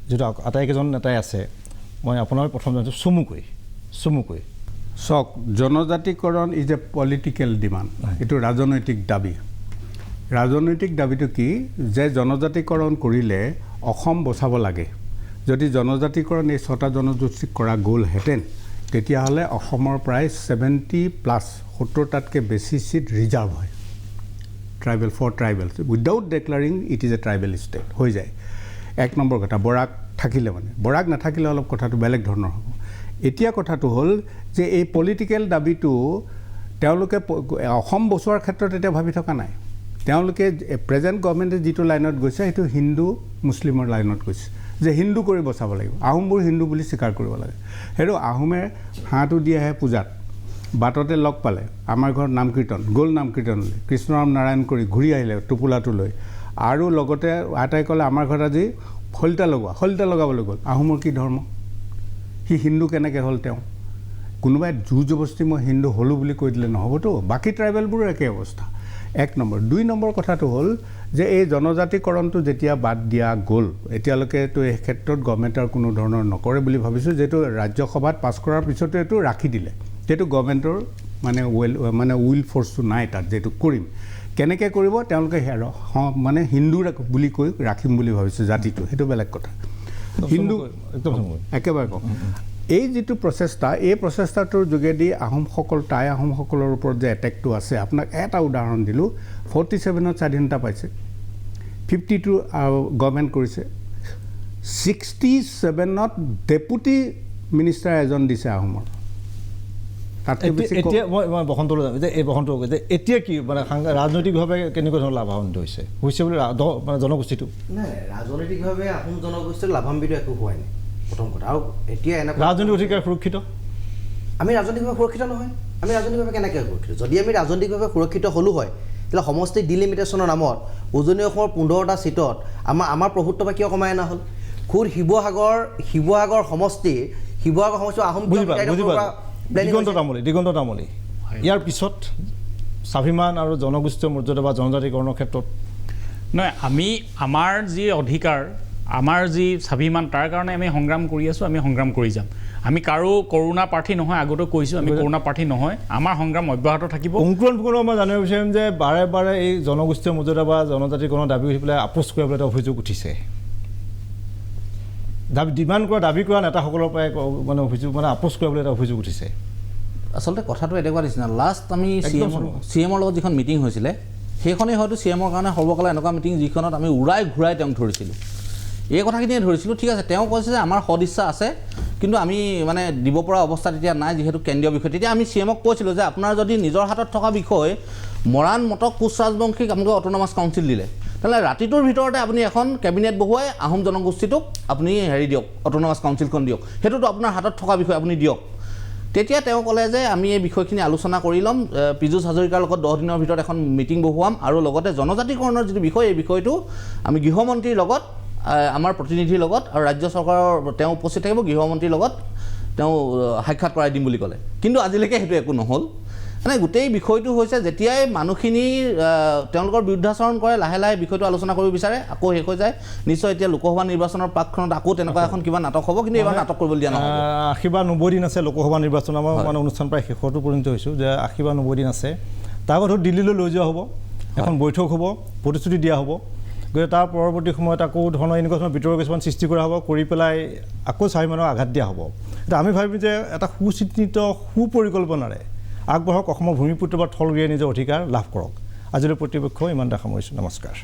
যিটো আটাইকেইজন নেতাই আছে মই আপোনালোক প্ৰথম জানিছোঁ চমুকৈ চাওক জনজাতিকৰণ ইজ এ পলিটিকেল ডিমাণ্ড এইটো ৰাজনৈতিক দাবী ৰাজনৈতিক দাবীটো কি যে জনজাতিকৰণ কৰিলে অসম বচাব লাগে যদি জনজাতিকৰণ এই 6টা জনগোষ্ঠীক কৰা গ'লহেঁতেন তেতিয়াহ'লে অসমৰ প্ৰায় 70+70টাতকৈ বেছি ছিট ৰিজাৰ্ভ হয় tribals without declaring it is a tribal state হৈ যায় এক নম্বৰ কথা বৰাক থাকিলে মানে বৰাক নাথাকিলে অলপ কথাটো বেলেগ ধৰণৰ হ'ব এতিয়া কথাটো হ'ল যে এই পলিটিকেল দাবীটো তেওঁলোকে অসম বচোৱাৰ ক্ষেত্ৰত এতিয়া ভাবি থকা নাই তেওঁলোকে প্ৰেজেণ্ট গভৰ্ণমেণ্টে যিটো লাইনত গৈছে সেইটো হিন্দু মুছলিমৰ লাইনত গৈছে যে হিন্দু কৰি বচাব লাগিব আহোমবোৰ হিন্দু বুলি স্বীকাৰ কৰিব লাগে সেইটো আহোমে হাঁহটো দি আহে পূজাত বাটতে লগ পালে আমাৰ ঘৰত নাম কীৰ্তন গ'ল নাম কীৰ্তনলৈ কৃষ্ণৰাম নাৰায়ণ কৰি ঘূৰি আহিলে টোপোলাটো লৈ আৰু লগতে আটাই ক'লে আমাৰ ঘৰত আজি শলিতা লগাবলৈ গ'ল আহোমৰ কি ধৰ্ম সি হিন্দু কেনেকৈ হ'ল তেওঁ কোনোবাই জোৰ জবস্তি মই হিন্দু হ'লোঁ বুলি কৈ দিলে নহ'বতো বাকী ট্ৰাইবেলবোৰৰ একে অৱস্থা এক নম্বৰ 2 নম্বৰ কথাটো হ'ল যে এই জনজাতিকৰণটো যেতিয়া বাদ দিয়া গ'ল এতিয়ালৈকেতো এই ক্ষেত্ৰত গভৰ্ণমেণ্টৰ কোনো ধৰণৰ নকৰে বুলি ভাবিছোঁ যিহেতু ৰাজ্যসভাত পাছ কৰাৰ পিছতে এইটো ৰাখি দিলে সেইটো গভৰ্ণমেণ্টৰ মানে উইল ফ'ৰ্চটো নাই তাত যিটো কৰিম কেনেকৈ কৰিব তেওঁলোকে মানে হিন্দু বুলি কৈ ৰাখিম বুলি ভাবিছোঁ জাতিটো সেইটো বেলেগ কথা হিন্দু একদম একেবাৰে কওঁ এই যিটো প্ৰচেষ্টা এই প্ৰচেষ্টাটোৰ যোগেদি আহোমসকল টাই আহোমসকলৰ ওপৰত যে এটেকটো আছে আপোনাক এটা উদাহৰণ দিলোঁ 47ত স্বাধীনতা পাইছে 52 গভৰ্ণমেণ্ট কৰিছে 67ত ডেপুটি মিনিষ্টাৰ এজন দিছে আহোমৰ এতিয়া মই বসন্তলৈ যাম যে এই বসন্ত যে এতিয়া কি মানে ৰাজনৈতিকভাৱে কেনেকুৱা ধৰণৰ লাভান্বিত হৈছে বুলি মানে জনগোষ্ঠীটো নাই ৰাজনৈতিকভাৱে আহোম জনগোষ্ঠীৰ লাভান্বিত একো হোৱাই নাই প্ৰথম কথা আৰু এতিয়া এনেকুৱা ৰাজনৈতিক অধিকাৰ সুৰক্ষিত আমি ৰাজনৈতিকভাৱে সুৰক্ষিত নহয় আমি ৰাজনৈতিকভাৱে কেনেকৈ সুৰক্ষিত যদি আমি ৰাজনৈতিকভাৱে সুৰক্ষিত হ'লোঁ হয় তেতিয়াহ'লে সমষ্টি ডিলিমিটেশ্যনৰ নামত উজনি অসমৰ 15টা ছিটত আমাৰ প্ৰভুত্ব বা কিয় কমাই অনা হ'ল খুদ শিৱসাগৰ সমষ্টি আহোম দিগন্ত তামুলী ইয়াৰ পিছত স্বাভিমান আৰু জনগোষ্ঠীয় মৰ্যাদা বা জনজাতিকৰণৰ ক্ষেত্ৰত নহয় আমি আমাৰ যি অধিকাৰ আমাৰ যি স্বাভিমান তাৰ কাৰণে আমি সংগ্ৰাম কৰি আছোঁ আমি সংগ্ৰাম কৰি যাম আমি কাৰো কৰোণা প্ৰাৰ্থী নহয় আগতে কৈছোঁ আমি কৰোণা প্ৰাৰ্থী নহয় আমাৰ সংগ্ৰাম অব্যাহত থাকিব অংকুৰণ ফুকনক মই জানিব বিচাৰিম যে বাৰে এই জনগোষ্ঠীয় মৰ্যাদা বা জনজাতিকৰণৰ দাবী উঠি পেলাই আপোচ কৰিবলৈ এটা অভিযোগ উঠিছে দাবী কৰা নেতাসকলৰ পৰাই মানে অভিযোগ মানে আপোচ কৰিবলৈ এটা অভিযোগ উঠিছে আচলতে কথাটো এনেকুৱা নিচিনা লাষ্ট আমি CM-ৰ লগত যিখন মিটিং হৈছিলে সেইখনেই হয়তো CM-ৰ কাৰণে সৰ্বকালৰ এনেকুৱা মিটিং যিখনত আমি উৰাই ঘূৰাই তেওঁক ধৰিছিলোঁ এই কথাখিনিয়ে ধৰিছিলোঁ ঠিক আছে তেওঁ কৈছে যে আমাৰ সদিচ্ছা আছে কিন্তু আমি মানে দিব পৰা অৱস্থাত এতিয়া নাই, যিহেতু কেন্দ্ৰীয় বিষয়। তেতিয়া আমি CM-ক কৈছিলোঁ যে আপোনাৰ যদি নিজৰ হাতত থকা বিষয় মৰাণ মটক কোচ ৰাজবংশীক আপোনালোকে অট'নমাছ কাউন্সিল দিলে, তেনেহ'লে ৰাতিটোৰ ভিতৰতে আপুনি এখন কেবিনেট বহুৱাই আহোম জনগোষ্ঠীটোক আপুনি দিয়ক, অট'নমাছ কাউন্সিলখন দিয়ক, সেইটোতো আপোনাৰ হাতত থকা বিষয়, আপুনি দিয়ক। তেতিয়া তেওঁ ক'লে যে আমি এই বিষয়খিনি আলোচনা কৰি ল'ম, পীযুষ হাজৰিকাৰ লগত 10 দিনৰ ভিতৰত এখন মিটিং বহুৱাম, আৰু লগতে জনজাতিকৰণৰ যিটো বিষয়, এই বিষয়টো আমি গৃহমন্ত্ৰীৰ লগত, আমাৰ প্ৰতিনিধিৰ লগত আৰু ৰাজ্য চৰকাৰৰ তেওঁ উপস্থিত থাকিব, গৃহমন্ত্ৰীৰ লগত তেওঁ সাক্ষাৎ কৰাই দিম বুলি ক'লে। কিন্তু আজিলৈকে সেইটো একো নহ'ল। মানে গোটেই বিষয়টো হৈছে যেতিয়াই মানুহখিনি তেওঁলোকৰ বিৰুদ্ধাচৰণ কৰে, লাহে লাহে বিষয়টো আলোচনা কৰিব বিচাৰে, আকৌ শেষ হৈ যায়। নিশ্চয় এতিয়া লোকসভা নিৰ্বাচনৰ পাকখনত আকৌ তেনেকুৱা এখন কিবা নাটক হ'ব, কিন্তু এইবাৰ নাটক কৰিবলৈ দিয়া নহ'ব। 80 বা 90 দিন আছে লোকসভা নিৰ্বাচন, আমাৰ মানে অনুষ্ঠান প্ৰায় শেষতো উপনীত হৈছোঁ যে 80 বা 90 দিন আছে। তাৰ পাছত দিল্লীলৈ লৈ যোৱা হ'ব, এখন বৈঠক হ'ব, প্ৰতিশ্ৰুতি দিয়া হ'ব, গতিকে তাৰ পৰৱৰ্তী সময়ত আকৌ ধৰণৰ এনেকুৱা ধৰণৰ বিতৰ্ক কিছুমান সৃষ্টি কৰা হ'ব, কৰি পেলাই আকৌ স্বাভিমানক আঘাত দিয়া হ'ব। এতিয়া আমি ভাবিম যে এটা সুচিন্তিত সুপৰিকল্পনাৰে আগবঢ়ক, অসমৰ ভূমিপুত্ৰ বা থলগিৰিয়ে নিজৰ অধিকাৰ লাভ কৰক। আজিলৈ প্ৰতিপক্ষ ইমানতে সামৰিছোঁ। নমস্কাৰ।